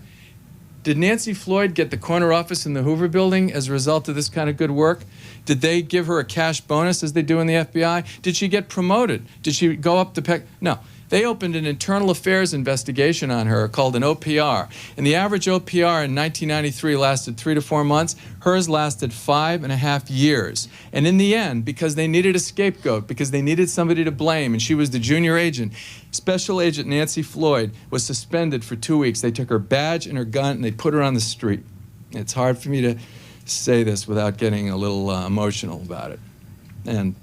Did Nancy Floyd get the corner office in the Hoover Building as a result of this kind of good work? Did they give her a cash bonus as they do in the FBI? Did she get promoted? Did she go up the pec? No. They opened an internal affairs investigation on her called an OPR. And the average OPR in 1993 lasted 3 to 4 months. Hers lasted 5.5 years. And in the end, because they needed a scapegoat, because they needed somebody to blame, and she was the junior agent, Special Agent Nancy Floyd was suspended for 2 weeks. They took her badge and her gun and they put her on the street. It's hard for me to say this without getting a little emotional about it. And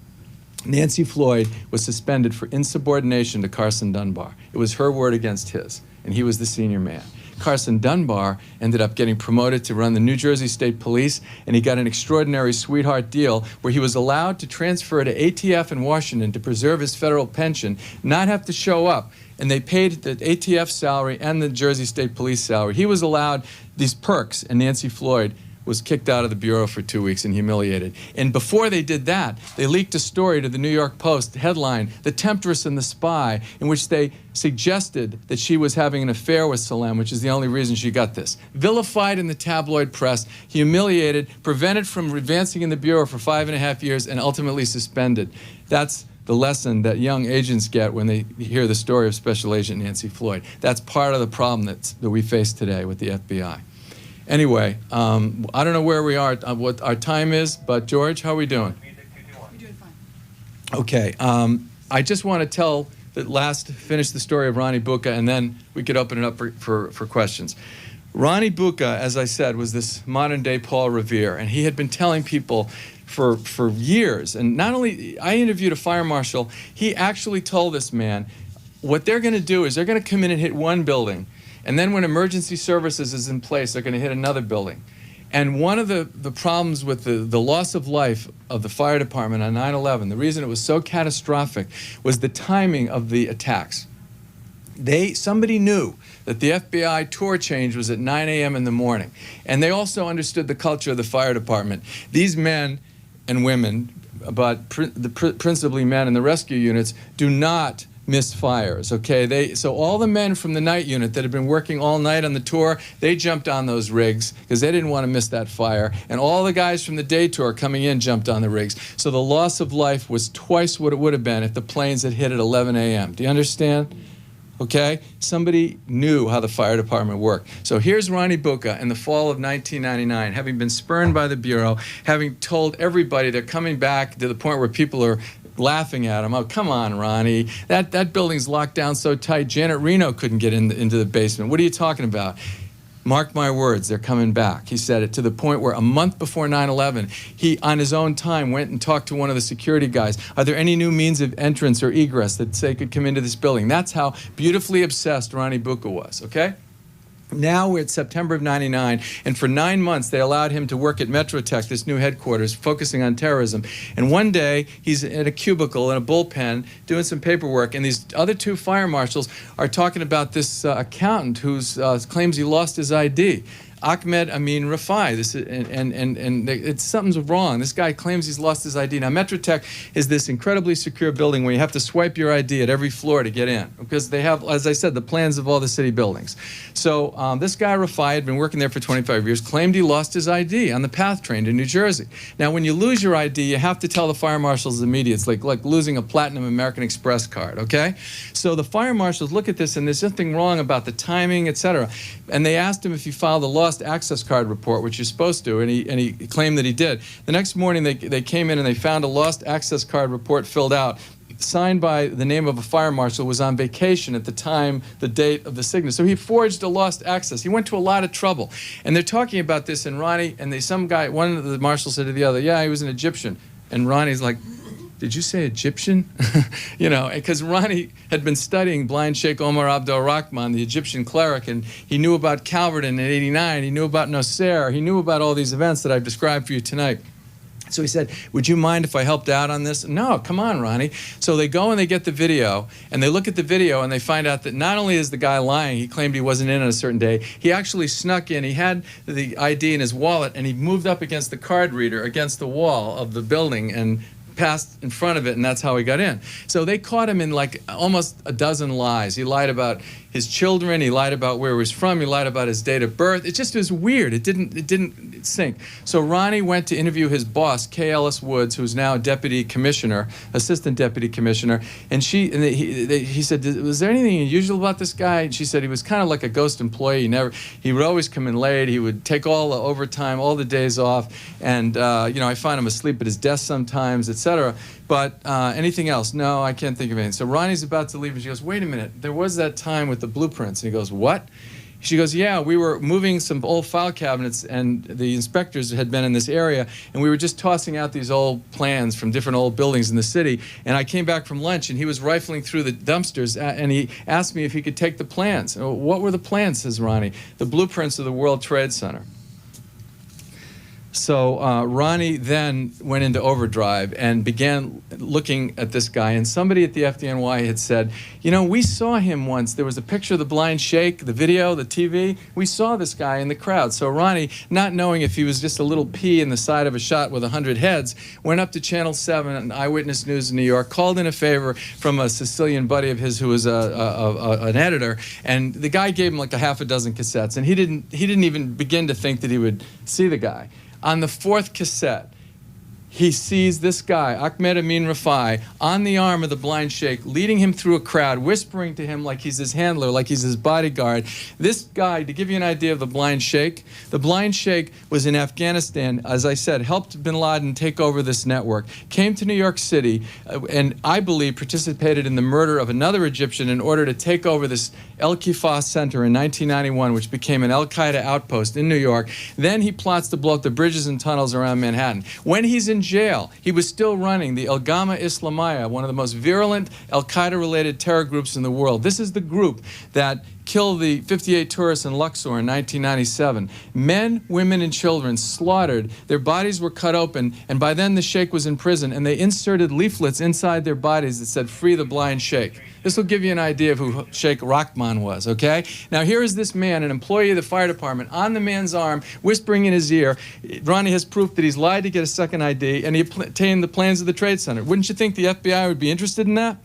Nancy Floyd was suspended for insubordination to Carson Dunbar. It was her word against his, and he was the senior man. Carson Dunbar ended up getting promoted to run the New Jersey State Police, and he got an extraordinary sweetheart deal where he was allowed to transfer to ATF in Washington to preserve his federal pension, not have to show up. And they paid the ATF salary and the Jersey State Police salary. He was allowed these perks, and Nancy Floyd was kicked out of the Bureau for 2 weeks and humiliated. And before they did that, they leaked a story to the New York Post, headline, "The Temptress and the Spy," in which they suggested that she was having an affair with Salem, which is the only reason she got this. Vilified in the tabloid press, humiliated, prevented from advancing in the Bureau for 5.5 years, and ultimately suspended. That's the lesson that young agents get when they hear the story of Special Agent Nancy Floyd. That's part of the problem that we face today with the FBI. Anyway, I don't know where we are, what our time is, but George, how are we doing? We're doing fine. Okay, I just want to finish the story of Ronnie Bucca, and then we could open it up for questions. Ronnie Bucca, as I said, was this modern-day Paul Revere, and he had been telling people for years, and not only, I interviewed a fire marshal, he actually told this man, what they're going to do is they're going to come in and hit one building, and then when emergency services is in place, they're going to hit another building. And one of the problems with the loss of life of the fire department on 9/11, the reason it was so catastrophic, was the timing of the attacks. Somebody knew that the FBI tour change was at 9 a.m. in the morning. And they also understood the culture of the fire department. These men and women, but principally men in the rescue units, do not miss fires, okay? So all the men from the night unit that had been working all night on the tour, they jumped on those rigs because they didn't want to miss that fire. And all the guys from the day tour coming in jumped on the rigs. So the loss of life was twice what it would have been if the planes had hit at 11 a.m. Do you understand? Okay? Somebody knew how the fire department worked. So here's Ronnie Bucca in the fall of 1999, having been spurned by the Bureau, having told everybody they're coming back to the point where people are laughing at him. Oh, come on, Ronnie. That building's locked down so tight, Janet Reno couldn't get into the basement. What are you talking about? Mark my words, they're coming back. He said it to the point where a month before 9/11, he, on his own time, went and talked to one of the security guys. Are there any new means of entrance or egress that say could come into this building? That's how beautifully obsessed Ronnie Bucca was, okay? Now we're at September of '99, and for 9 months they allowed him to work at Metrotech, this new headquarters, focusing on terrorism. And one day he's in a cubicle in a bullpen doing some paperwork, and these other two fire marshals are talking about this accountant who claims he lost his ID. Ahmed Amin Rafai. Something's wrong. This guy claims he's lost his ID. Now, Metrotech is this incredibly secure building where you have to swipe your ID at every floor to get in, because they have, as I said, the plans of all the city buildings. So this guy Rafai had been working there for 25 years, claimed he lost his ID on the PATH train to New Jersey. Now, when you lose your ID, you have to tell the fire marshals immediately. It's like losing a platinum American Express card, okay? So the fire marshals look at this, and there's nothing wrong about the timing, etc. And they asked him if he filed a lost access card report, which you're supposed to, and he claimed that he did. The next morning they came in and they found a lost access card report filled out signed by the name of a fire marshal, was on vacation at the time, the date of the signature. So he forged a lost access. He went to a lot of trouble. And they're talking about this, and Ronnie, and one of the marshals said to the other, yeah, he was an Egyptian. And Ronnie's like, did you say Egyptian? You know, because Ronnie had been studying blind Sheikh Omar Abdel Rahman, the Egyptian cleric, and he knew about Calverton in '89, he knew about Nasser, he knew about all these events that I've described for you tonight. So he said, would you mind if I helped out on this? No, come on, Ronnie. So they go and they get the video, and they look at the video, and they find out that not only is the guy lying, he claimed he wasn't in on a certain day, he actually snuck in, he had the ID in his wallet, and he moved up against the card reader, against the wall of the building, and passed in front of it, and that's how he got in. So they caught him in like almost a dozen lies. He lied about his children, he lied about where he was from, he lied about his date of birth. It just was weird. It didn't sink. So Ronnie went to interview his boss, Kay Ellis Woods, who's now deputy commissioner, assistant deputy commissioner, and he said, was there anything unusual about this guy? And she said he was kind of like a ghost employee. He would always come in late, he would take all the overtime, all the days off, and you know, I find him asleep at his desk sometimes, etc. But anything else? No, I can't think of anything. So Ronnie's about to leave, and she goes, wait a minute, there was that time with the blueprints. And he goes, what? She goes, yeah, we were moving some old file cabinets, and the inspectors had been in this area, and we were just tossing out these old plans from different old buildings in the city, and I came back from lunch, and he was rifling through the dumpsters, and he asked me if he could take the plans. What were the plans, says Ronnie? The blueprints of the World Trade Center. So Ronnie then went into overdrive and began looking at this guy, and somebody at the FDNY had said, you know, we saw him once. There was a picture of the blind sheikh, the video, the TV. We saw this guy in the crowd. So Ronnie, not knowing if he was just a little pea in the side of a shot with 100 heads, went up to Channel 7 and Eyewitness News in New York, called in a favor from a Sicilian buddy of his who was an editor, and the guy gave him like a half a dozen cassettes, and he didn't even begin to think that he would see the guy. On the fourth cassette, he sees this guy, Ahmed Amin Rafai, on the arm of the blind sheikh, leading him through a crowd, whispering to him like he's his handler, like he's his bodyguard. This guy, to give you an idea of the blind sheikh was in Afghanistan, as I said, helped bin Laden take over this network, came to New York City, and I believe participated in the murder of another Egyptian in order to take over this El Kifah Center in 1991, which became an Al-Qaeda outpost in New York. Then he plots to blow up the bridges and tunnels around Manhattan. When he's in jail, he was still running the El Gama Islamiyah, one of the most virulent Al-Qaeda-related terror groups in the world. This is the group that killed the 58 tourists in Luxor in 1997. Men, women, and children slaughtered. Their bodies were cut open, and by then the sheikh was in prison, and they inserted leaflets inside their bodies that said, "Free the blind sheikh." This will give you an idea of who Sheikh Rahman was, okay? Now here is this man, an employee of the fire department, on the man's arm, whispering in his ear. Ronnie has proof that he's lied to get a second ID, and he obtained the plans of the Trade Center. Wouldn't you think the FBI would be interested in that?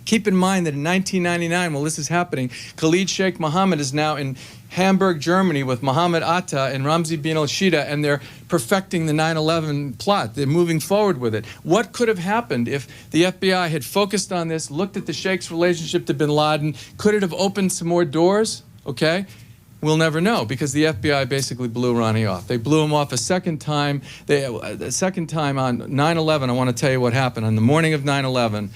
Keep in mind that in 1999, while this is happening, Khalid Sheikh Mohammed is now in Hamburg, Germany with Mohammed Atta and Ramzi bin al-Shida, and they're perfecting the 9/11 plot. They're moving forward with it. What could have happened if the FBI had focused on this, looked at the Sheikh's relationship to bin Laden? Could it have opened some more doors? Okay? We'll never know, because the FBI basically blew Ronnie off. They blew him off a second time. The second time on 9/11, I want to tell you what happened. On the morning of 9/11,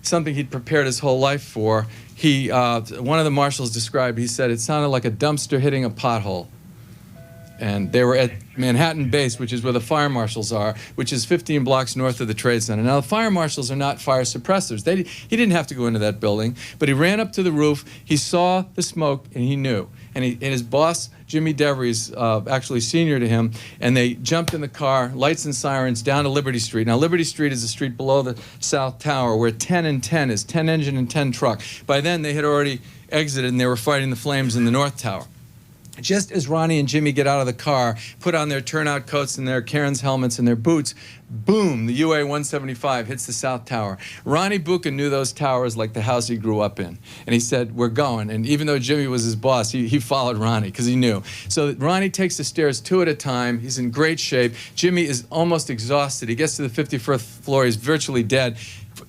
something he'd prepared his whole life for, one of the marshals described, he said, it sounded like a dumpster hitting a pothole. And they were at Manhattan Base, which is where the fire marshals are, which is 15 blocks north of the Trade Center. Now, the fire marshals are not fire suppressors. He didn't have to go into that building, but he ran up to the roof, he saw the smoke, and he knew. And his boss, Jimmy DeVries, actually senior to him, and they jumped in the car, lights and sirens, down to Liberty Street. Now, Liberty Street is the street below the South Tower, where 10 and 10 is, 10 engine and 10 truck. By then, they had already exited, and they were fighting the flames in the North Tower. Just as Ronnie and Jimmy get out of the car, put on their turnout coats and their Cairns helmets and their boots, boom, the UA-175 hits the South Tower. Ronnie Buchan knew those towers like the house he grew up in. And he said, we're going. And even though Jimmy was his boss, he followed Ronnie because he knew. So Ronnie takes the stairs 2 at a time. He's in great shape. Jimmy is almost exhausted. He gets to the 51st floor. He's virtually dead.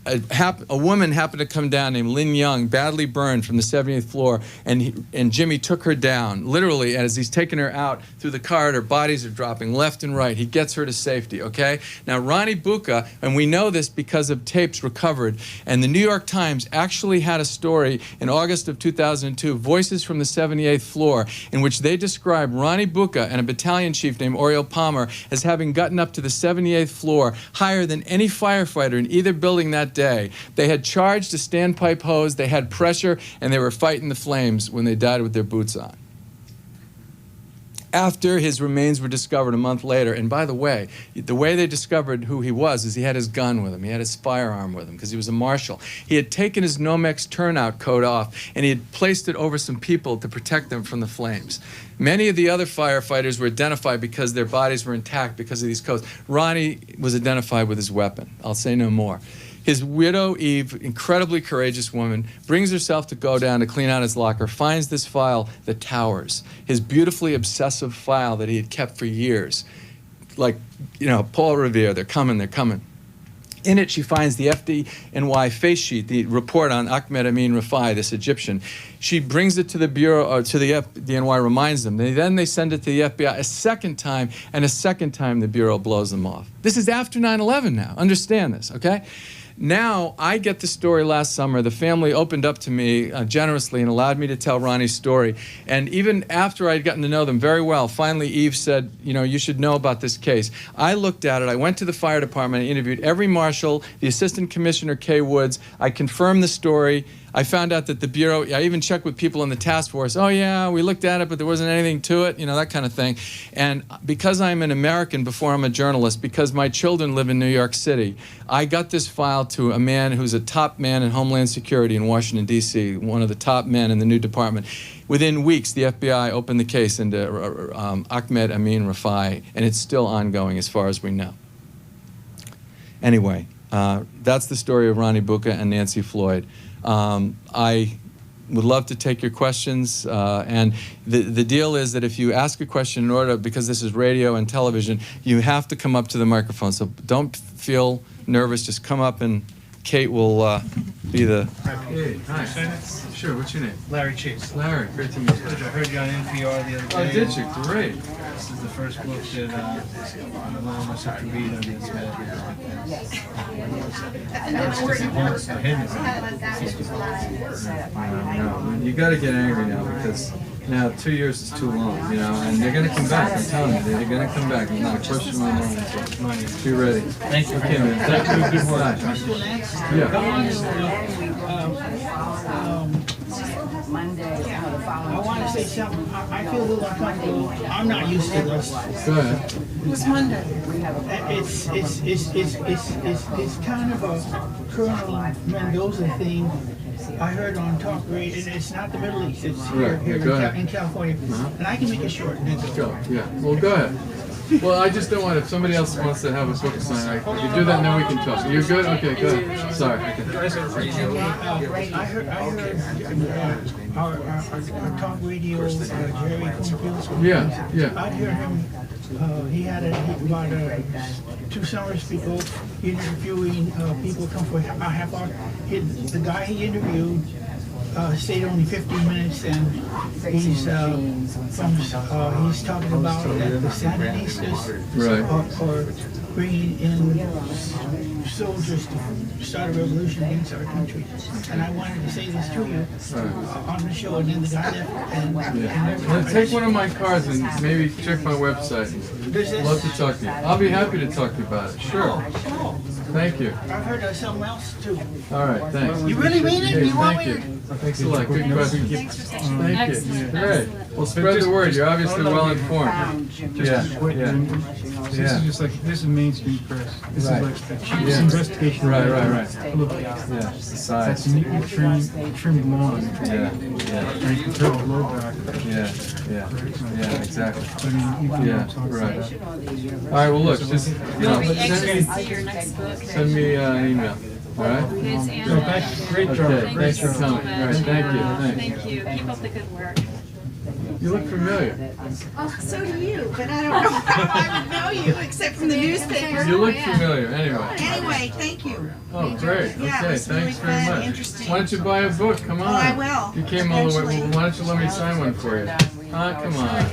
a woman happened to come down named Lynn Young, badly burned from the 78th floor, and Jimmy took her down, literally, as he's taking her out through the corridor. Bodies are dropping left and right. He gets her to safety, okay? Now, Ronnie Bucca, and we know this because of tapes recovered, and the New York Times actually had a story in August of 2002, Voices from the 78th Floor, in which they described Ronnie Bucca and a battalion chief named Oriel Palmer as having gotten up to the 78th floor higher than any firefighter in either building that day. They had charged a standpipe hose, they had pressure, and they were fighting the flames when they died with their boots on. After his remains were discovered a month later, and by the way they discovered who he was is he had his gun with him, he had his firearm with him, because he was a marshal. He had taken his Nomex turnout coat off, and he had placed it over some people to protect them from the flames. Many of the other firefighters were identified because their bodies were intact because of these coats. Ronnie was identified with his weapon. I'll say no more. His widow, Eve, incredibly courageous woman, brings herself to go down to clean out his locker, finds this file, The Towers, his beautifully obsessive file that he had kept for years. Like, you know, Paul Revere, they're coming, they're coming. In it, she finds the FDNY face sheet, the report on Ahmed Amin Rafai, this Egyptian. She brings it to the Bureau, or to the FDNY, reminds them. Then they send it to the FBI a second time, and a second time the Bureau blows them off. This is after 9/11 now. Understand this, okay? Now, I get the story last summer. The family opened up to me generously and allowed me to tell Ronnie's story. And even after I'd gotten to know them very well, finally Eve said, you know, you should know about this case. I looked at it. I went to the fire department. I interviewed every marshal, the assistant commissioner, Kay Woods. I confirmed the story. I found out that the Bureau, I even checked with people in the task force. Oh, yeah, we looked at it, but there wasn't anything to it, you know, that kind of thing. And because I'm an American before I'm a journalist, because my children live in New York City, I got this file to a man who's a top man in Homeland Security in Washington, D.C., one of the top men in the new department. Within weeks, the FBI opened the case into Ahmed Amin Rafai, and it's still ongoing as far as we know. Anyway, that's the story of Ronnie Bucca and Nancy Floyd. I would love to take your questions, and the deal is that if you ask a question in order, because this is radio and television, you have to come up to the microphone, so don't feel nervous, just come up and Kate will be the... Hey, hi. Sure, what's your name? Larry Chase. Larry, great to meet you. I heard you on NPR the other day. Oh, did you? Great. This is the first book that I'm allowing myself to read on the internet. No, you got to get angry now, because now 2 years is too long, you know, and they're going to come back. I'm telling you, they're going to come back. It's not a question of my mind, so be ready. Thank you. Okay, man. Thank you. Good work. I want to say something. I feel a little uncomfortable. I'm not used to this. Go ahead. It's Monday. It's kind of a Colonel Mendoza thing. I heard on talk radio, and it's not the Middle East. It's here in California, and I can make it short. Go. Yeah. Well, go ahead. Well, I just don't want, if somebody else wants to have a book sign, I can do that, and then we can talk. You're good? Okay, go ahead. Sorry. I heard our talk radio, Jerry Cornfield. Yeah. I heard him, he had about 2 summers ago, interviewing people come for a half hour. The guy he interviewed stayed only 15 minutes, and he's talking about the Sandinistas or bringing in soldiers to start a revolution against our country. And I wanted to say this to you on the show, and then the guy left. Take one of my cards and maybe check my website. I'd love to talk to you. I'll be happy to talk to you about it. Sure. Thank you. I've heard of something else too. All right, thanks. You really mean it? Hey, You want thank me you. Thanks a lot. Good question. Thank you. Great. Well, spread the word. You're obviously well informed. This is just like, this is mainstream press. This is like a chief's investigation. Right. Look, Yeah, society. that's neatly trimmed lawn. Yeah. And you can tell the low back. Yeah, exactly. I mean, you can Right. All right, well, look, just, send me an email. All right? Great job. Okay, thanks for coming. All right, thank you. Thank you. Keep up the good work. You look familiar. Oh, so do you, but I don't know how I would know you except from the newspaper. You look familiar, anyway. Anyway, thank you. Oh, great. Yeah, Okay, it's really thanks very fun, much. interesting. Why don't you buy a book? Come on. Oh, I will. You came all the way. Eventually. Why don't you let me sign one for you? Come on.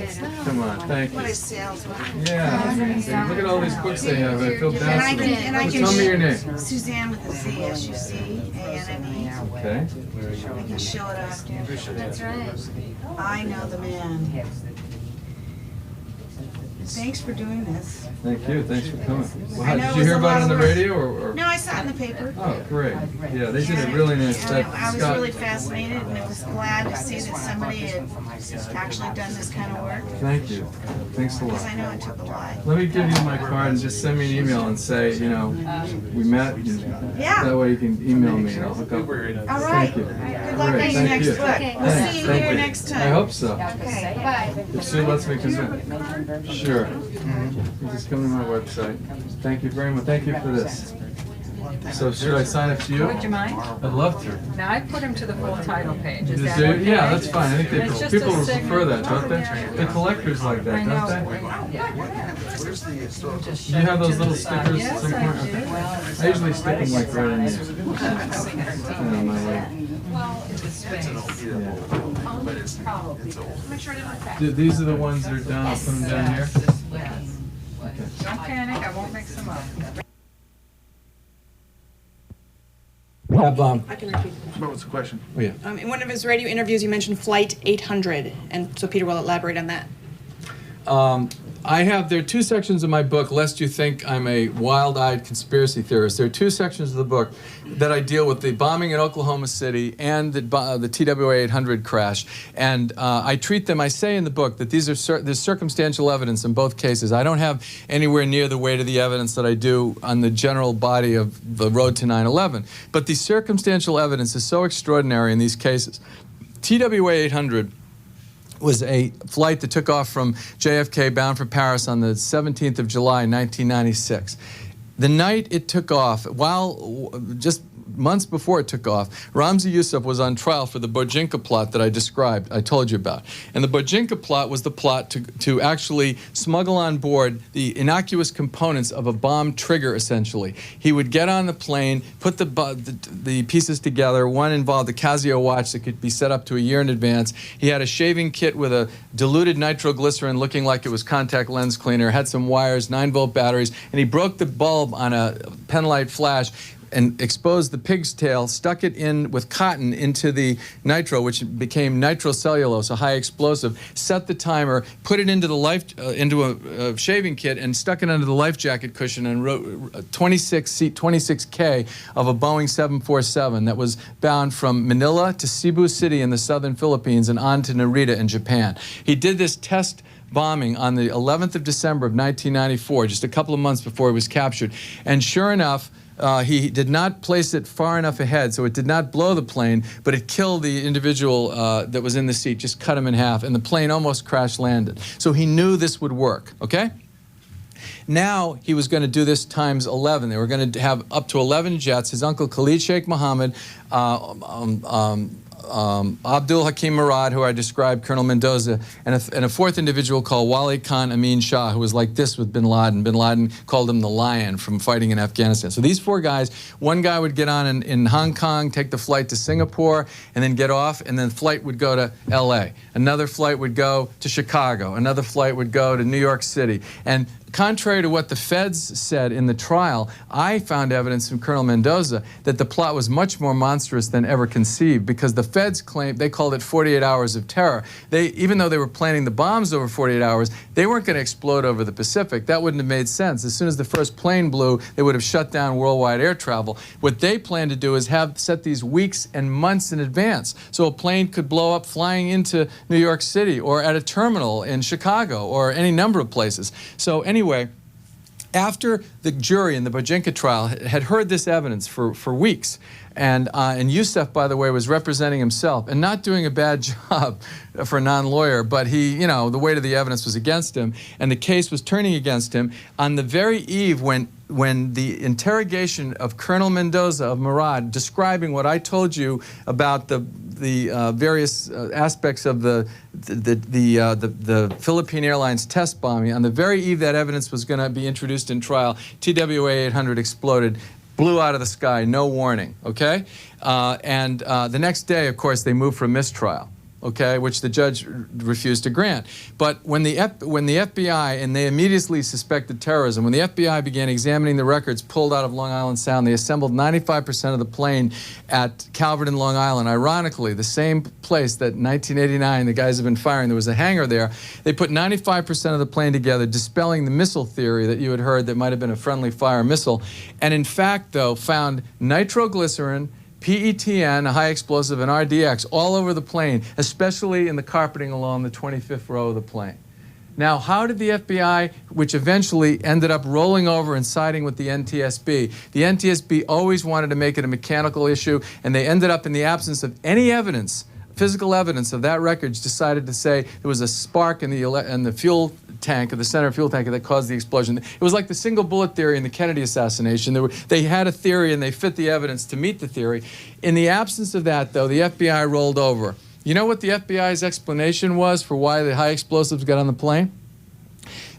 Come on. Thank What a you. salesman. Yeah. Look at all these books they have. I feel bad And I for can, them. and I Well, can. tell me your name. Suzanne with a Z, S-U-C-A-N-N-E. Okay. I can show it off. That's right. I know the man. Thanks for doing this. Thank you. Thanks for coming. Well, I know did it you was hear a about lot it on of the work. radio or? No, I saw it in the paper. Oh, great. Yeah, they did And it really nice. and That I was Scott- really fascinated, and I was glad to see that somebody had actually done this kind of work, Thank you. Thanks a lot. because I know it took a lot. Let me give you my card and just send me an email and say, you know, we met. Yeah. That way you can email me and I'll hook up. All right. Thank you. Good luck Great, on your thank next you. book. Okay. We'll Thanks, see you thank here next time. I hope so. Okay. Bye. If Sue lets me come in. Sure. You just come to my website. Thank you very much. Thank you for this. So should I sign it to you? Would you mind? I'd love to. Now, I put him to the full title page, is Is that there- okay? Yeah, that's fine. I think It's just people a will prefer that, don't they? signature. The collectors like that, I know. don't they? Just Do you shove have it those to little the side. stickers at Yes, some I point? do. I usually stick them like right in here. On my way. The space. Yeah. Make sure I didn't look back. These are the ones that are done. I'll put them down here. Yes. Don't panic, I won't mix them up. I can repeat. What was the question? Oh, yeah. In one of his radio interviews, you mentioned Flight 800, and so Peter will elaborate on that. There are two sections of my book, lest you think I'm a wild-eyed conspiracy theorist. There are two sections of the book that I deal with the bombing in Oklahoma City and the TWA 800 crash. And I treat them, I say in the book that there's circumstantial evidence in both cases. I don't have anywhere near the weight of the evidence that I do on the general body of the road to 9/11. But the circumstantial evidence is so extraordinary in these cases. TWA 800 was a flight that took off from JFK bound for Paris on the 17th of July, 1996. The night it took off, just months before it took off, Ramzi Youssef was on trial for the Bojinka plot that I described, I told you about. And the Bojinka plot was the plot to actually smuggle on board the innocuous components of a bomb trigger, essentially. He would get on the plane, put the pieces together. One involved a Casio watch that could be set up to a year in advance. He had a shaving kit with a diluted nitroglycerin looking like it was contact lens cleaner, had some wires, 9-volt batteries, and he broke the bulb on a penlight flash and exposed the pig's tail, stuck it in with cotton into the nitro, which became nitrocellulose, a high explosive, set the timer, put it into into a shaving kit, and stuck it under the life jacket cushion, and wrote 26K of a Boeing 747 that was bound from Manila to Cebu City in the southern Philippines and on to Narita in Japan. He did this test bombing on the 11th of December of 1994, just a couple of months before he was captured. And sure enough, he did not place it far enough ahead, so it did not blow the plane, but it killed the individual that was in the seat, just cut him in half, and the plane almost crash landed. So he knew this would work, okay? Now he was going to do this times 11. They were going to have up to 11 jets. His uncle Khalid Sheikh Mohammed, Abdul Hakim Murad, who I described, Colonel Mendoza, and a fourth individual called Wali Khan Amin Shah, who was like this with bin Laden. Bin Laden called him the lion from fighting in Afghanistan. So these four guys, one guy would get on in Hong Kong, take the flight to Singapore, and then get off, and then the flight would go to LA. Another flight would go to Chicago. Another flight would go to New York City. And contrary to what the feds said in the trial, I found evidence from Colonel Mendoza that the plot was much more monstrous than ever conceived, because the feds claimed, they called it 48 hours of terror. Even though they were planning the bombs over 48 hours, they weren't going to explode over the Pacific. That wouldn't have made sense. As soon as the first plane blew, they would have shut down worldwide air travel. What they planned to do is set these weeks and months in advance, so a plane could blow up flying into New York City or at a terminal in Chicago or any number of places. So anyway, after the jury in the Bojinka trial had heard this evidence for weeks, and Youssef, by the way, was representing himself and not doing a bad job for a non-lawyer, but the weight of the evidence was against him, and the case was turning against him. On the very eve when when the interrogation of Colonel Mendoza of Murad, describing what I told you about the various aspects of the Philippine Airlines test bombing, on the very eve that evidence was going to be introduced in trial, TWA 800 exploded, blew out of the sky, no warning, okay? And the next day, of course, they moved for a mistrial, okay, which the judge refused to grant. But when the FBI, and they immediately suspected terrorism, when the FBI began examining the records pulled out of Long Island Sound, they assembled 95% of the plane at Calverton, Long Island. Ironically, the same place that in 1989 the guys have been firing. There was a hangar there. They put 95% of the plane together, dispelling the missile theory that you had heard that might have been a friendly fire missile. And in fact, though, found nitroglycerin, PETN, a high explosive, and RDX all over the plane, especially in the carpeting along the 25th row of the plane. Now, how did the FBI, which eventually ended up rolling over and siding with the NTSB, the NTSB always wanted to make it a mechanical issue, and they ended up, in the absence of any evidence, physical evidence of that wreckage, decided to say there was a spark in the fuel tank, the center fuel tank, that caused the explosion. It was like the single bullet theory in the Kennedy assassination. They had a theory and they fit the evidence to meet the theory. In the absence of that, though, the FBI rolled over. You know what the FBI's explanation was for why the high explosives got on the plane?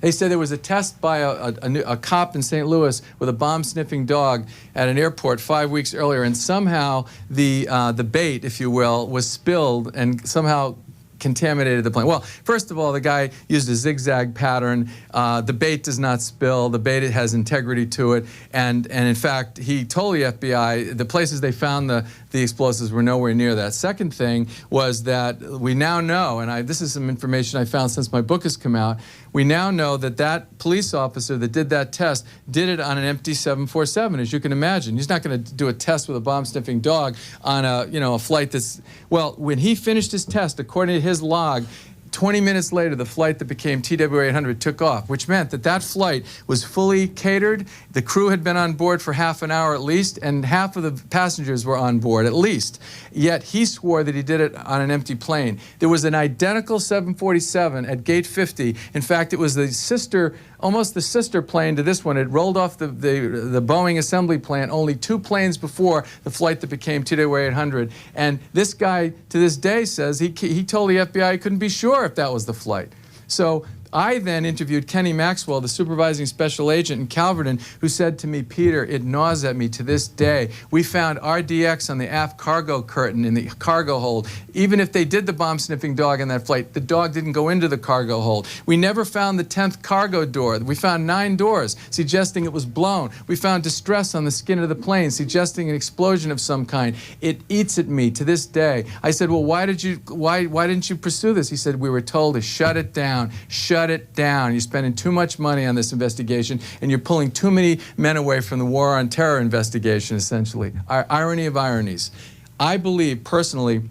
They said there was a test by a cop in St. Louis with a bomb-sniffing dog at an airport 5 weeks earlier, and somehow the bait, if you will, was spilled and somehow contaminated the plane. Well, first of all, the guy used a zigzag pattern. The bait does not spill. The bait has integrity to it. And in fact, he told the FBI the places they found the explosives were nowhere near that. Second thing was that we now know, and this is some information I found since my book has come out, we now know that that police officer that did that test did it on an empty 747, as you can imagine. He's not going to do a test with a bomb-sniffing dog on a flight that's, well, when he finished his test, according to his log, 20 minutes later, the flight that became TWA 800 took off, which meant that that flight was fully catered. The crew had been on board for half an hour at least, and half of the passengers were on board at least. Yet he swore that he did it on an empty plane. There was an identical 747 at gate 50. In fact, it was the sister, almost the sister plane to this one. It rolled off the Boeing assembly plant only 2 planes before the flight that became TWA 800. And this guy, to this day, says he told the FBI he couldn't be sure if that was the flight. So I then interviewed Kenny Maxwell, the supervising special agent in Calverton, who said to me, Peter, it gnaws at me to this day. We found RDX on the aft cargo curtain in the cargo hold. Even if they did the bomb-sniffing dog on that flight, the dog didn't go into the cargo hold. We never found the 10th cargo door. We found 9 doors, suggesting it was blown. We found distress on the skin of the plane, suggesting an explosion of some kind. It eats at me to this day. I said, well, why didn't you pursue this? He said, we were told to shut it down. Shut it down. You're spending too much money on this investigation, and you're pulling too many men away from the war on terror investigation, essentially. Irony of ironies. I believe, personally,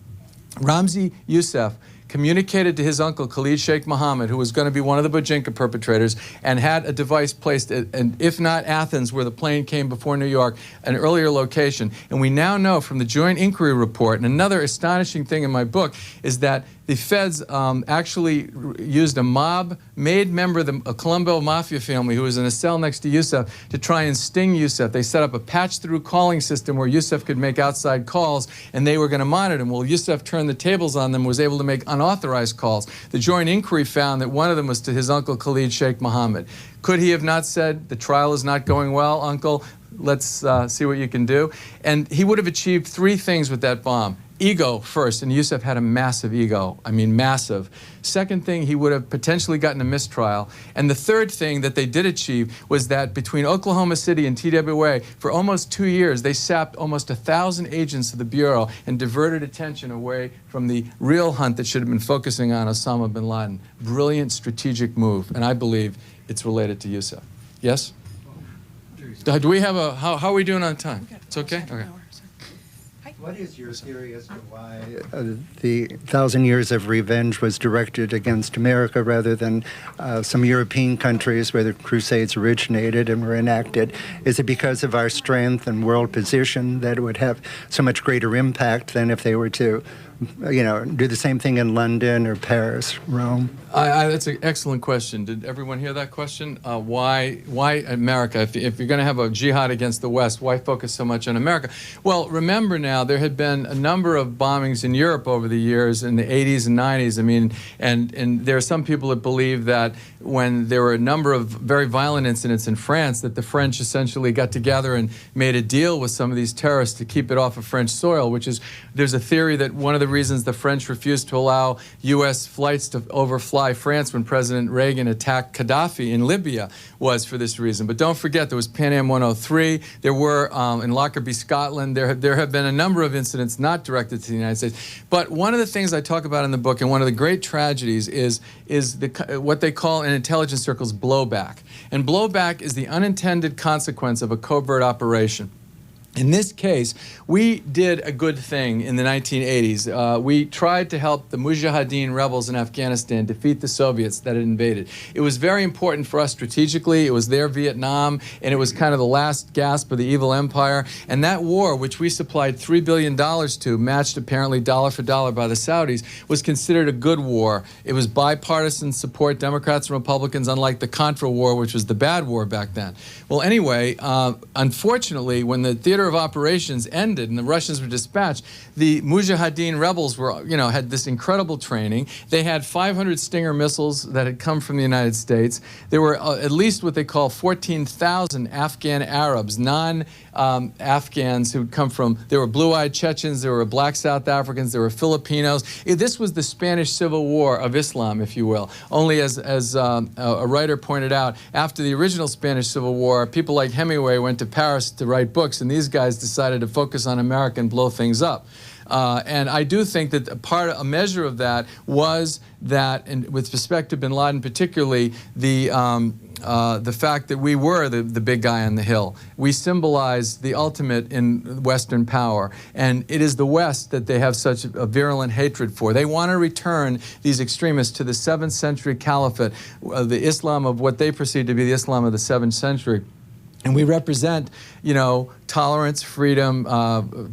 Ramzi Youssef communicated to his uncle, Khalid Sheikh Mohammed, who was going to be one of the Bojinka perpetrators, and had a device placed at, and if not Athens, where the plane came before New York, an earlier location. And we now know from the Joint Inquiry Report, and another astonishing thing in my book, is that the feds actually used a mob-made member of a Colombo Mafia family who was in a cell next to Youssef to try and sting Youssef. They set up a patch-through calling system where Youssef could make outside calls, and they were going to monitor him. Well, Youssef turned the tables on them and was able to make unauthorized calls. The Joint Inquiry found that one of them was to his uncle Khalid Sheikh Mohammed. Could he have not said, the trial is not going well, uncle? Let's see what you can do. And he would have achieved 3 things with that bomb. Ego first, and Youssef had a massive ego. I mean, massive. Second thing, he would have potentially gotten a mistrial. And the third thing that they did achieve was that between Oklahoma City and TWA, for almost 2 years, they sapped almost 1,000 agents of the Bureau and diverted attention away from the real hunt that should have been focusing on Osama bin Laden. Brilliant strategic move, and I believe it's related to Youssef. Yes? Do we have a, how are we doing on time? It's okay? Okay. What is your theory as to why the 1,000 Years of Revenge was directed against America rather than some European countries where the Crusades originated and were enacted? Is it because of our strength and world position that it would have so much greater impact than if they were to do the same thing in London or Paris, Rome? That's an excellent question. Did everyone hear that question? Why America? If you're going to have a jihad against the West, why focus so much on America? Well, remember now, there had been a number of bombings in Europe over the years, in the 80s and 90s. I mean, and there are some people that believe that when there were a number of very violent incidents in France, that the French essentially got together and made a deal with some of these terrorists to keep it off of French soil, which is, there's a theory that one of the reasons the French refused to allow U.S. flights to overfly France when President Reagan attacked Gaddafi in Libya was for this reason. But don't forget, there was Pan Am 103. There were, in Lockerbie, Scotland, there have been a number of incidents not directed to the United States. But one of the things I talk about in the book, and one of the great tragedies, is what they call in intelligence circles blowback. And blowback is the unintended consequence of a covert operation. In this case, we did a good thing in the 1980s. We tried to help the Mujahideen rebels in Afghanistan defeat the Soviets that had invaded. It was very important for us strategically. It was their Vietnam, and it was kind of the last gasp of the evil empire. And that war, which we supplied $3 billion to, matched apparently dollar for dollar by the Saudis, was considered a good war. It was bipartisan support, Democrats and Republicans, unlike the Contra War, which was the bad war back then. Well, anyway, unfortunately, when the theater of operations ended and the Russians were dispatched, the Mujahideen rebels were, had this incredible training. They had 500 Stinger missiles that had come from the United States. There were at least what they call 14,000 Afghan Arabs, non-Afghans who'd come from, there were blue-eyed Chechens, there were black South Africans, there were Filipinos. This was the Spanish Civil War of Islam, if you will. Only as a writer pointed out, after the original Spanish Civil War, people like Hemingway went to Paris to write books, and these guys decided to focus on America and blow things up. And I do think that a measure of that was that, and with respect to bin Laden particularly, the fact that we were the big guy on the hill. We symbolized the ultimate in Western power, and it is the West that they have such a virulent hatred for. They want to return these extremists to the 7th century caliphate, the Islam of what they perceive to be the Islam of the 7th century. And we represent, tolerance, freedom,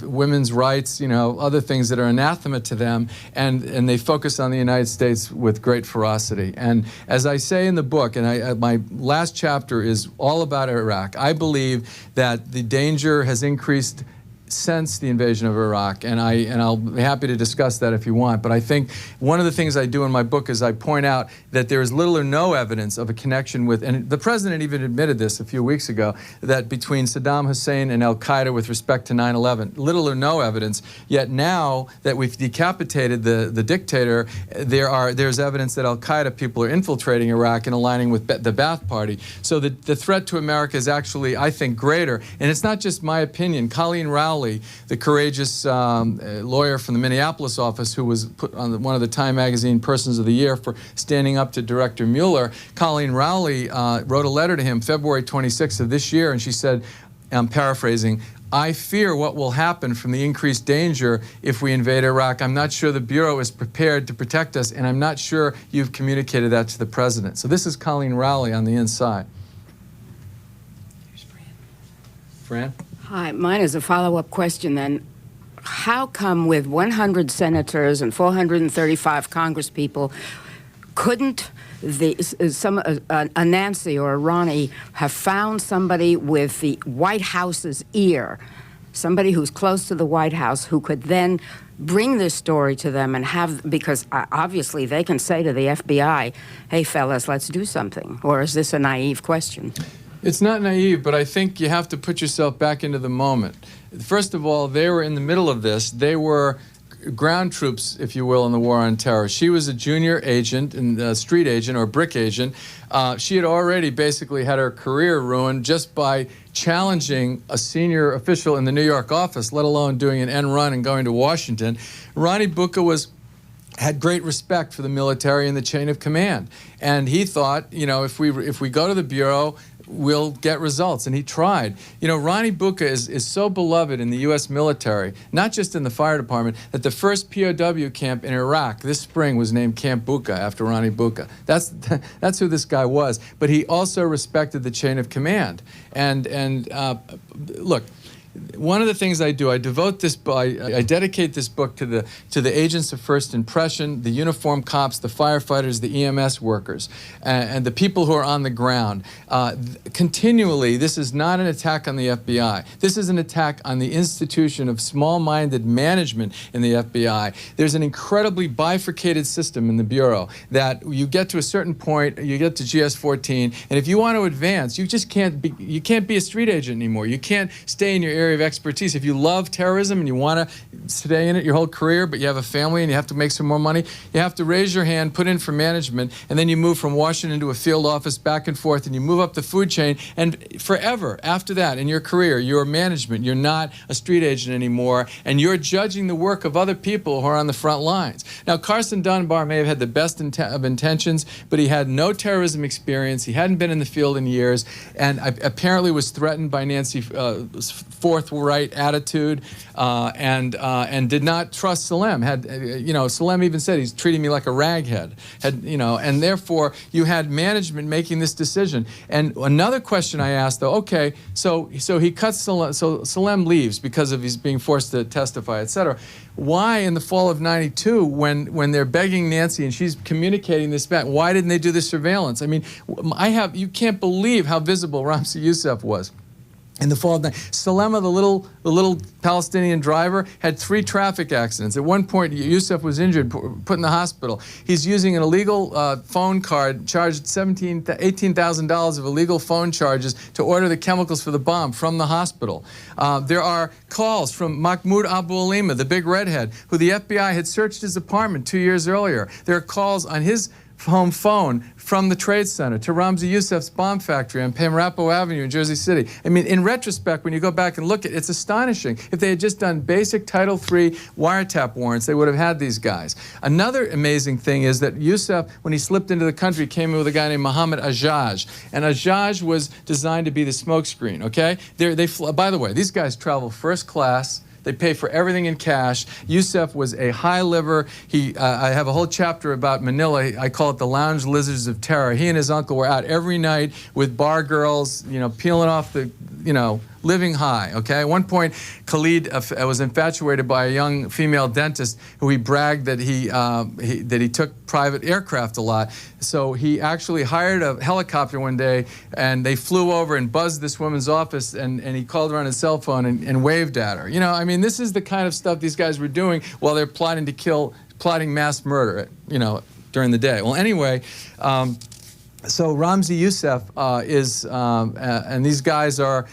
women's rights, other things that are anathema to them, and they focus on the United States with great ferocity. And as I say in the book, and my last chapter is all about Iraq, I believe that the danger has increased since the invasion of Iraq, and I'll be happy to discuss that if you want. But I think one of the things I do in my book is I point out that there is little or no evidence of a connection with, and the president even admitted this a few weeks ago, that between Saddam Hussein and Al-Qaeda with respect to 9/11, little or no evidence. Yet now that we've decapitated the dictator, there's evidence that Al-Qaeda people are infiltrating Iraq and aligning with the Ba'ath Party. So the threat to America is actually, I think, greater. And it's not just my opinion. Colleen Rowley, the courageous lawyer from the Minneapolis office who was put on one of the Time Magazine Persons of the Year for standing up to Director Mueller, Colleen Rowley wrote a letter to him February 26th of this year, and she said, I'm paraphrasing, I fear what will happen from the increased danger if we invade Iraq. I'm not sure the Bureau is prepared to protect us, and I'm not sure you've communicated that to the President. So this is Colleen Rowley on the inside. Here's Fran. Hi, mine is a follow-up question then. How come with 100 senators and 435 congresspeople, couldn't a Nancy or a Ronnie have found somebody with the White House's ear, somebody who's close to the White House, who could then bring this story to them and have, because obviously they can say to the FBI, hey fellas, let's do something? Or is this a naive question? It's not naive, but I think you have to put yourself back into the moment. First of all, they were in the middle of this. They were ground troops, if you will, in the war on terror. She was a junior agent, and street agent or brick agent. She had already basically had her career ruined just by challenging a senior official in the New York office, let alone doing an end run and going to Washington. Ronnie Bucca had great respect for the military and the chain of command. And he thought, if we go to the Bureau, we'll get results, and he tried. Ronnie Bucca is so beloved in the U.S. military, not just in the fire department, that the first POW camp in Iraq this spring was named Camp Bucca after Ronnie Bucca. That's who this guy was. But he also respected the chain of command. And look, one of the things I do, I dedicate this book to the agents of first impression, the uniformed cops, the firefighters, the EMS workers, and the people who are on the ground. Continually, this is not an attack on the FBI. This is an attack on the institution of small-minded management in the FBI. There's an incredibly bifurcated system in the Bureau that you get to a certain point, you get to GS-14, and if you want to advance, you just can't be a street agent anymore. You can't stay in your area of expertise. If you love terrorism and you want to stay in it your whole career, but you have a family and you have to make some more money, you have to raise your hand, put in for management, and then you move from Washington to a field office back and forth, and you move up the food chain, and forever after that in your career, you're management. You're not a street agent anymore, and you're judging the work of other people who are on the front lines. Now, Carson Dunbar may have had the best of intentions, but he had no terrorism experience. He hadn't been in the field in years, and apparently was threatened by Nancy forthright attitude, and did not trust Salem. Salem even said he's treating me like a raghead. And therefore you had management making this decision. And another question I asked, though, okay, so he cuts Salem, so Salem leaves because of he's being forced to testify, etc. Why in the fall of '92, when they're begging Nancy and she's communicating this back, why didn't they do the surveillance? I mean, you can't believe how visible Ramzi Youssef was. In the fall of Salema, the little Palestinian driver, had 3 traffic accidents. At one point, Youssef was injured, put in the hospital. He's using an illegal phone card, charged $18,000 of illegal phone charges to order the chemicals for the bomb from the hospital. There are calls from Mahmoud Abu Alima, the big redhead, who the FBI had searched his apartment 2 years earlier. There are calls on his home phone from the Trade Center to Ramzi Youssef's bomb factory on Pamrapo Avenue in Jersey City. I mean, in retrospect, when you go back and look at it, it's astonishing. If they had just done basic Title III wiretap warrants, they would have had these guys. Another amazing thing is that Youssef, when he slipped into the country, came in with a guy named Mohammed Ajaj. And Ajaj was designed to be the smokescreen, okay? By the way, these guys travel first class. They pay for everything in cash. Youssef was a high liver. I have a whole chapter about Manila. I call it the lounge lizards of terror. He and his uncle were out every night with bar girls, peeling off the, living high, okay? At one point, Khalid was infatuated by a young female dentist who he bragged that he took private aircraft a lot. So he actually hired a helicopter one day, and they flew over and buzzed this woman's office, and he called her on his cell phone and waved at her. I mean, this is the kind of stuff these guys were doing while they're plotting mass murder, during the day. Well, anyway, so Ramzi Youssef and these guys are,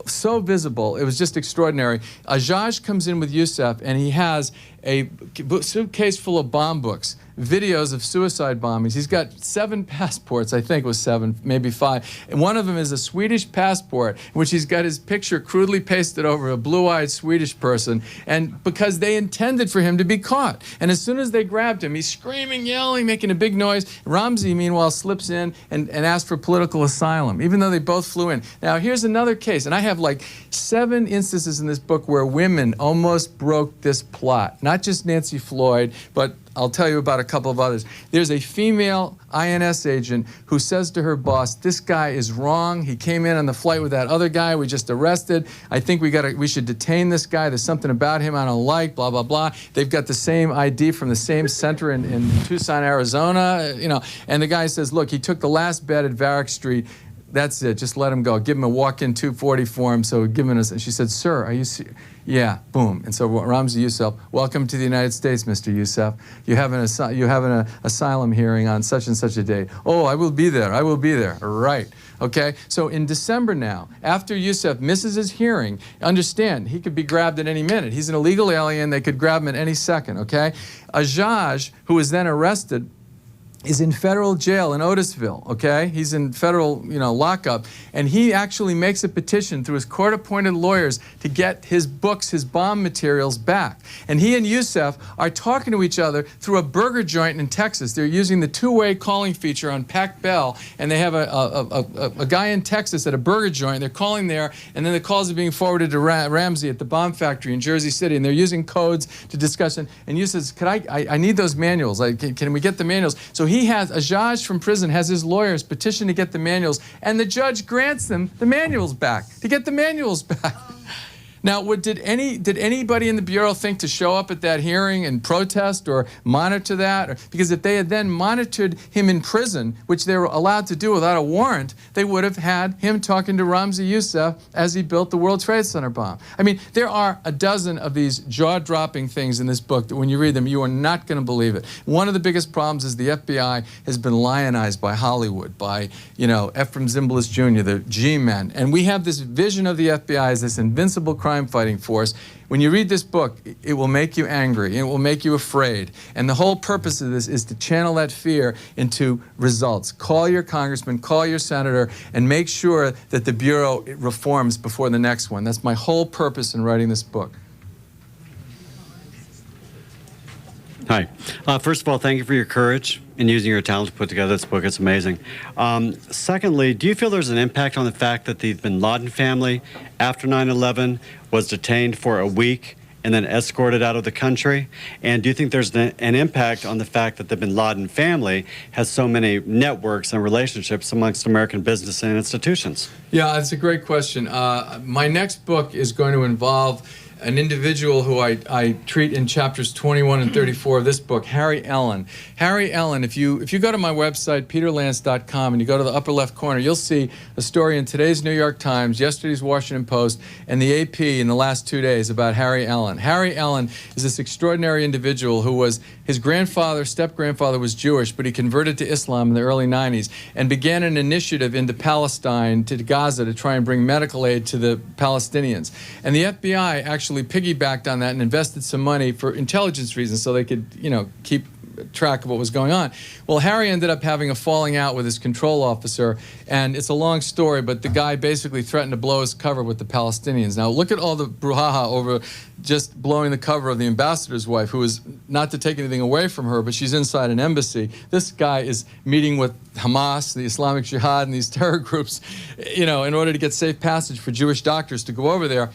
so visible. It was just extraordinary. Ajaj comes in with Youssef, and he has a suitcase full of bomb books, videos of suicide bombings. He's got 7 passports, I think it was 7, maybe 5. And one of them is a Swedish passport, in which he's got his picture crudely pasted over a blue-eyed Swedish person, and because they intended for him to be caught. And as soon as they grabbed him, he's screaming, yelling, making a big noise. Ramzi, meanwhile, slips in and asks for political asylum, even though they both flew in. Now, here's another case, and I have like 7 instances in this book where women almost broke this plot. Not just Nancy Floyd, but I'll tell you about a couple of others. There's a female INS agent who says to her boss, this guy is wrong. He came in on the flight with that other guy we just arrested. I think we should detain this guy. There's something about him I don't like, blah, blah, blah. They've got the same ID from the same center in Tucson, Arizona, And the guy says, look, he took the last bed at Varick Street. That's it. Just let him go. Give him a walk-in 240 form. So give him and she said, sir, are you serious? Yeah, boom. And so Ramzi Youssef, welcome to the United States, Mr. Youssef. You have an asylum hearing on such and such a date. Oh, I will be there. I will be there. Right. Okay. So in December now, after Youssef misses his hearing, understand, he could be grabbed at any minute. He's an illegal alien. They could grab him at any second. Okay. Ajaj, who was then arrested, is in federal jail in Otisville, okay? He's in federal, lockup, and he actually makes a petition through his court-appointed lawyers to get his books, his bomb materials back. And he and Youssef are talking to each other through a burger joint in Texas. They're using the 2-way calling feature on Pac Bell, and they have a guy in Texas at a burger joint. They're calling there, and then the calls are being forwarded to Ramzi at the bomb factory in Jersey City, and they're using codes to discuss it. And Youssef says, I need those manuals. Can we get the manuals? So he has, Ajaj from prison has his lawyers petition to get the manuals, and the judge grants them the manuals back, to get the manuals back. Now, did anybody in the Bureau think to show up at that hearing and protest or monitor that? Because if they had then monitored him in prison, which they were allowed to do without a warrant, they would have had him talking to Ramzi Youssef as he built the World Trade Center bomb. I mean, there are a dozen of these jaw-dropping things in this book that when you read them, you are not going to believe it. One of the biggest problems is the FBI has been lionized by Hollywood, by, Ephraim Zimbalist Jr., the G-men. And we have this vision of the FBI as this invincible crime-fighting force. When you read this book, it will make you angry, it will make you afraid. And the whole purpose of this is to channel that fear into results. Call your congressman, call your senator, and make sure that the Bureau reforms before the next one. That's my whole purpose in writing this book. Hi. First of all, thank you for your courage in using your talent to put together this book. It's amazing. Secondly, do you feel there's an impact on the fact that the bin Laden family, after 9/11, was detained for a week and then escorted out of the country? And do you think there's an impact on the fact that the bin Laden family has so many networks and relationships amongst American business and institutions? Yeah, that's a great question. My next book is going to involve an individual who I treat in chapters 21 and 34 of this book, Harry Ellen. Harry Ellen, if you go to my website, peterlance.com, and you go to the upper left corner, you'll see a story in today's New York Times, yesterday's Washington Post, and the AP in the last 2 days about Harry Ellen. Harry Ellen is this extraordinary individual who was, his grandfather, step-grandfather was Jewish, but he converted to Islam in the early 90s and began an initiative into Palestine, to Gaza, to try and bring medical aid to the Palestinians. And the FBI actually piggybacked on that and invested some money for intelligence reasons so they could, keep track of what was going on. Well, Harry ended up having a falling out with his control officer, and it's a long story, but the guy basically threatened to blow his cover with the Palestinians. Now, look at all the brouhaha over just blowing the cover of the ambassador's wife, who is, not to take anything away from her, but she's inside an embassy. This guy is meeting with Hamas, the Islamic Jihad, and these terror groups, in order to get safe passage for Jewish doctors to go over there.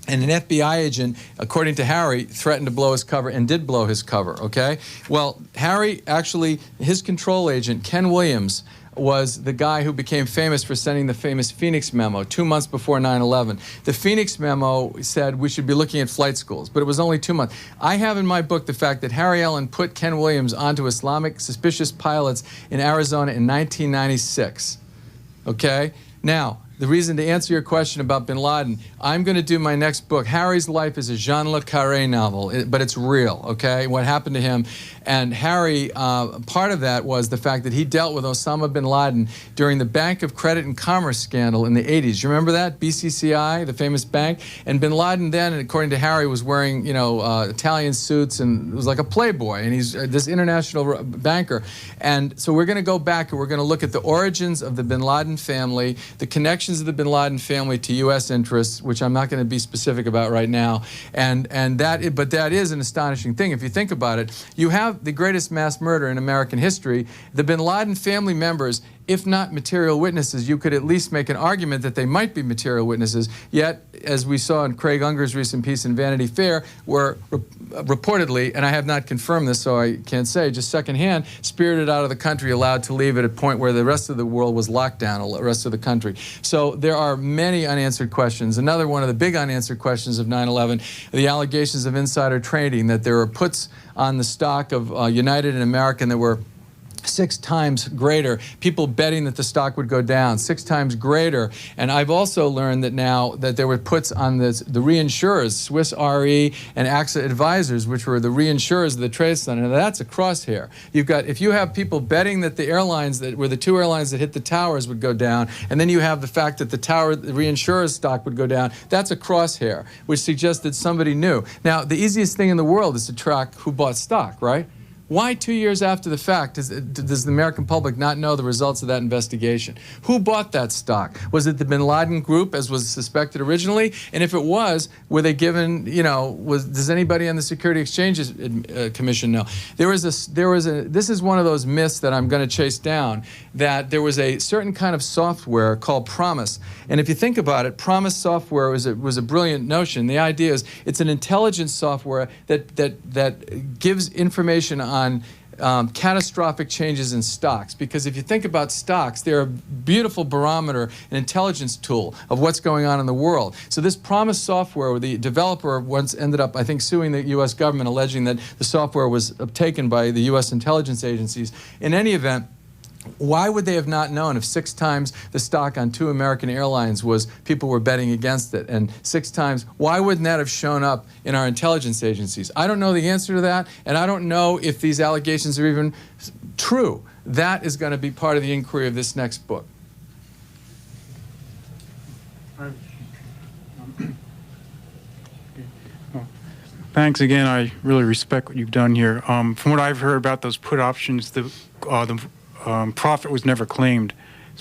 And an FBI agent, according to Harry, threatened to blow his cover and did blow his cover, okay? Well, Harry actually, his control agent, Ken Williams, was the guy who became famous for sending the famous Phoenix memo 2 months before 9/11. The Phoenix memo said we should be looking at flight schools, but it was only 2 months. I have in my book the fact that Harry Ellen put Ken Williams onto Islamic suspicious pilots in Arizona in 1996, okay? Now, the reason to answer your question about bin Laden, I'm going to do my next book. Harry's life is a Jean Le Carré novel, but it's real, okay, what happened to him. And Harry, part of that was the fact that he dealt with Osama bin Laden during the Bank of Credit and Commerce scandal in the 80s. You remember that? BCCI, the famous bank? And bin Laden then, according to Harry, was wearing, Italian suits and was like a playboy. And he's this international banker. And so we're going to go back and we're going to look at the origins of the bin Laden family, the connections of the bin Laden family to U.S. interests, which I'm not going to be specific about right now. But that is an astonishing thing. If you think about it, you have the greatest mass murder in American history. The bin Laden family members, if not material witnesses, you could at least make an argument that they might be material witnesses. Yet, as we saw in Craig Unger's recent piece in Vanity Fair, were reportedly, and I have not confirmed this, so I can't say, just secondhand, spirited out of the country, allowed to leave at a point where the rest of the world was locked down, the rest of the country. So there are many unanswered questions. Another one of the big unanswered questions of 9/11, the allegations of insider trading, that there were puts on the stock of United and American that were 6 times greater, people betting that the stock would go down, 6 times greater. And I've also learned that now that there were puts on the reinsurers, Swiss Re and AXA Advisors, which were the reinsurers of the Trade Center. Now that's a crosshair. If you have people betting that the airlines that were the 2 airlines that hit the towers would go down, and then you have the fact that the reinsurers stock would go down, that's a crosshair, which suggests that somebody knew. Now, the easiest thing in the world is to track who bought stock, right? Why 2 years after the fact does the American public not know the results of that investigation? Who bought that stock? Was it the bin Laden group, as was suspected originally? And if it was, were they given, does anybody on the Security Exchanges Commission know? This is one of those myths that I'm going to chase down, that there was a certain kind of software called Promise. And if you think about it, Promise software was a brilliant notion. The idea is it's an intelligence software that gives information on catastrophic changes in stocks. Because if you think about stocks, they're a beautiful barometer, an intelligence tool of what's going on in the world. So this PROMIS software, where the developer once ended up, I think, suing the U.S. government, alleging that the software was obtaken by the U.S. intelligence agencies. In any event, why would they have not known if 6 times the stock on 2 American airlines was people were betting against it, and 6 times, why wouldn't that have shown up in our intelligence agencies? I don't know the answer to that, and I don't know if these allegations are even true. That is going to be part of the inquiry of this next book. Thanks again. I really respect what you've done here. From what I've heard about those put options, the profit was never claimed,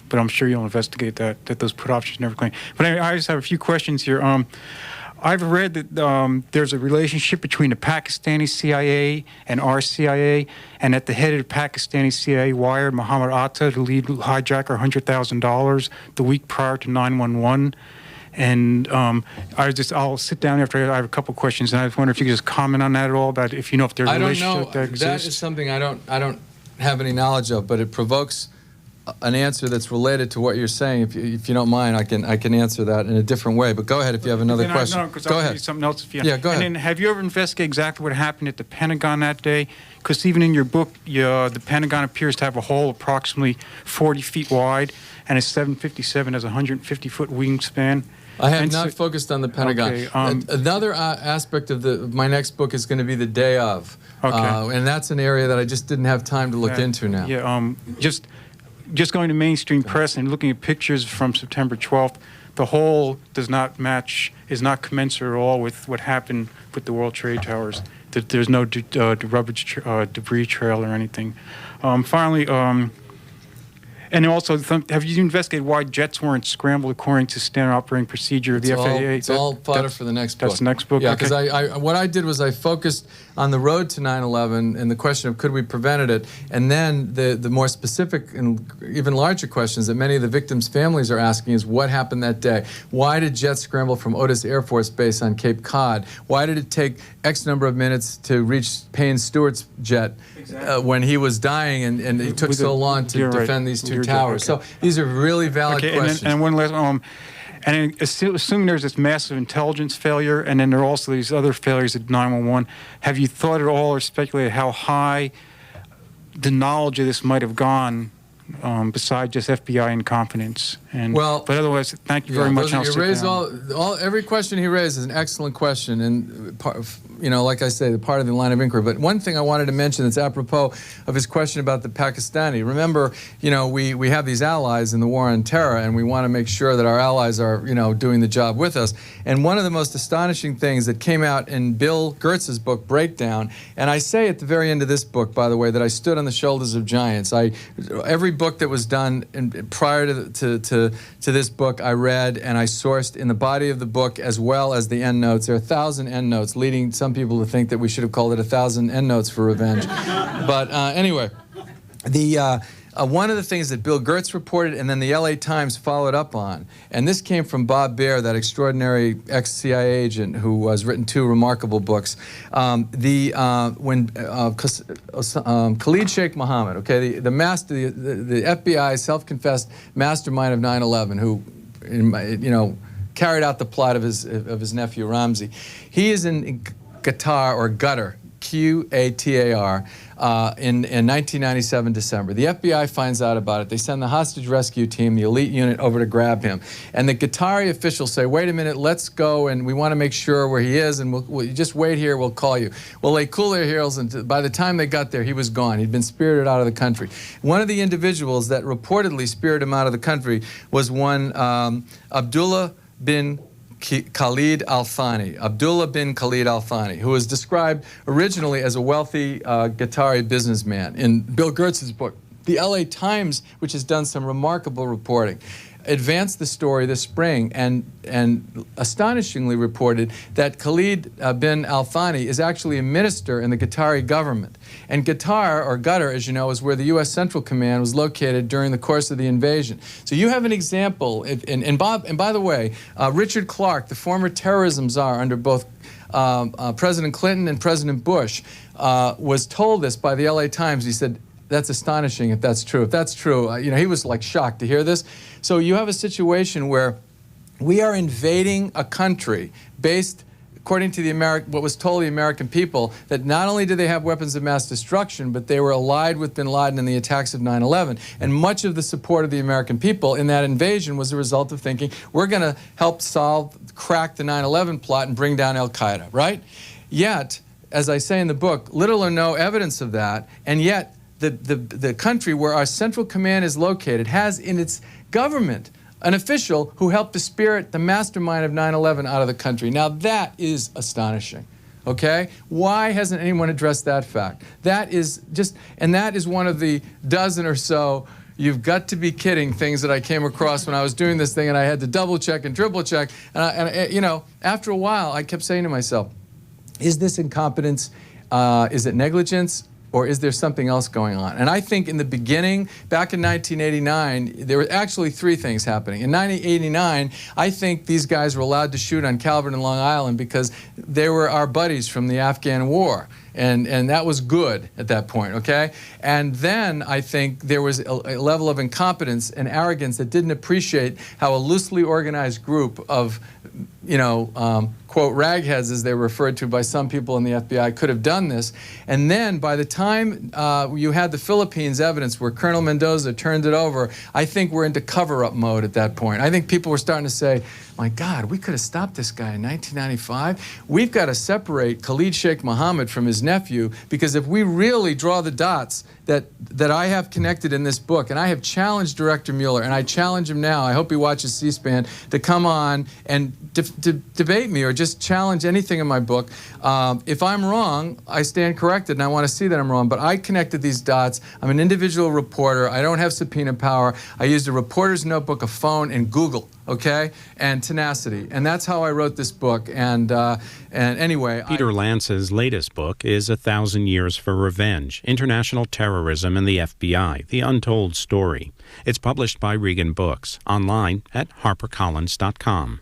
but I'm sure you'll investigate that those put options never claimed. But anyway, I just have a few questions here. I've read that there's a relationship between the Pakistani CIA and our CIA, and at the head of the Pakistani CIA wired Mohammed Atta, the lead hijacker, $100,000 the week prior to 9/11. And I'll sit down after I have a couple questions, and I just wonder if you could just comment on that at all, about if you know if there's a relationship that exists. That is something I don't have any knowledge of, but it provokes an answer that's related to what you're saying. If you don't mind, I can answer that in a different way. But go ahead if you have another question. No, go ahead. Something else if you Yeah, go ahead. And then, have you ever investigated exactly what happened at the Pentagon that day? Because even in your book, the Pentagon appears to have a hole approximately 40 feet wide, and a 757 has a 150-foot wingspan. I have not focused on the Pentagon. Okay, another aspect of my next book is going to be the day of. Okay. And that's an area that I just didn't have time to look into now. Yeah, just going to mainstream press and looking at pictures from September 12th, the hole does not match, is not commensurate at all with what happened with the World Trade Towers. There's no debris trail or anything. Finally, and also, have you investigated why jets weren't scrambled according to standard operating procedure of the FAA? It's all fodder for the next book. That's the next book? Yeah, because okay. what I did was I focused on the road to 9/11 and the question of could we prevented it, and then the more specific and even larger questions that many of the victims' families are asking is what happened that day? Why did jets scramble from Otis Air Force Base on Cape Cod? Why did it take X number of minutes to reach Payne Stewart's jet when he was dying, and it took so long to defend these two towers? Okay. So these are really valid questions. And one last, and assuming there's this massive intelligence failure, and then there are also these other failures at 911, have you thought at all or speculated how high the knowledge of this might have gone, besides just FBI incompetence? But otherwise, thank you very much. Every question he raised is an excellent question, and like I say, part of the line of inquiry. But one thing I wanted to mention that's apropos of his question about the Pakistani. Remember, we have these allies in the war on terror, and we want to make sure that our allies are, doing the job with us. And one of the most astonishing things that came out in Bill Gertz's book, Breakdown, and I say at the very end of this book, by the way, that I stood on the shoulders of giants. Every book that was done prior to this book, I read and I sourced in the body of the book as well as the endnotes. There are 1,000 endnotes, leading some people to think that we should have called it 1,000 endnotes for revenge. But anyway, one of the things that Bill Gertz reported and then the LA Times followed up on, and this came from Bob Baer, that extraordinary ex-CIA agent who has written 2 remarkable books. When Khalid Sheikh Mohammed, okay, the FBI self-confessed mastermind of 9/11, who, carried out the plot of his nephew Ramzi. He is in Qatar, or Qatar, Qatar, in 1997 December. The FBI finds out about it. They send the hostage rescue team, the elite unit, over to grab him. And the Qatari officials say, wait a minute, let's go, and we want to make sure where he is, and we'll just wait here, we'll call you. Well, they cool their heels, and by the time they got there, he was gone. He'd been spirited out of the country. One of the individuals that reportedly spirited him out of the country was one Abdullah bin Khalid Al-Thani, Abdullah bin Khalid Al-Thani, who was described originally as a wealthy Qatari businessman. In Bill Gertz's book, the LA Times, which has done some remarkable reporting, advanced the story this spring and astonishingly reported that Khalid bin Al-Thani is actually a minister in the Qatari government. And Qatar, or Qatar, as you know, is where the U.S. Central Command was located during the course of the invasion. So you have an example, and by the way, Richard Clark, the former terrorism czar under both President Clinton and President Bush was told this by the LA Times. He said, that's astonishing if that's true. If that's true, you know, he was like shocked to hear this. So you have a situation where we are invading a country based, according to what was told the American people, that not only did they have weapons of mass destruction, but they were allied with bin Laden in the attacks of 9/11. And much of the support of the American people in that invasion was a result of thinking, we're going to help crack the 9/11 plot and bring down al-Qaeda, right? Yet, as I say in the book, little or no evidence of that, and yet the country where our central command is located has in its government an official who helped dispirit the mastermind of 9/11 out of the country. Now that is astonishing, okay? Why hasn't anyone addressed that fact? That is that is one of the dozen or so you've got to be kidding things that I came across when I was doing this thing, and I had to double check and triple check. And you know, after a while, I kept saying to myself, is this incompetence? Is it negligence? Or is there something else going on? And I think in the beginning, back in 1989, there were actually three things happening. In 1989, I think these guys were allowed to shoot on Calvert and Long Island because they were our buddies from the Afghan war. And that was good at that point, okay? And then I think there was a level of incompetence and arrogance that didn't appreciate how a loosely organized group of, you know, quote, ragheads, as they were referred to by some people in the FBI, could have done this. And then by the time you had the Philippines evidence where Colonel Mendoza turned it over, I think we're into cover-up mode at that point. I think people were starting to say, my God, we could have stopped this guy in 1995. We've got to separate Khalid Sheikh Mohammed from his nephew, because if we really draw the dots that I have connected in this book, and I have challenged Director Mueller, and I challenge him now, I hope he watches C-SPAN, to come on and debate me or just challenge anything in my book. If I'm wrong, I stand corrected, and I want to see that I'm wrong, but I connected these dots. I'm an individual reporter. I don't have subpoena power. I used a reporter's notebook, a phone, and Google, okay, and tenacity. And that's how I wrote this book. And anyway, Peter Lance's latest book is 1,000 Years for Revenge, International Terrorism and the FBI, The Untold Story. It's published by Regan Books, online at harpercollins.com.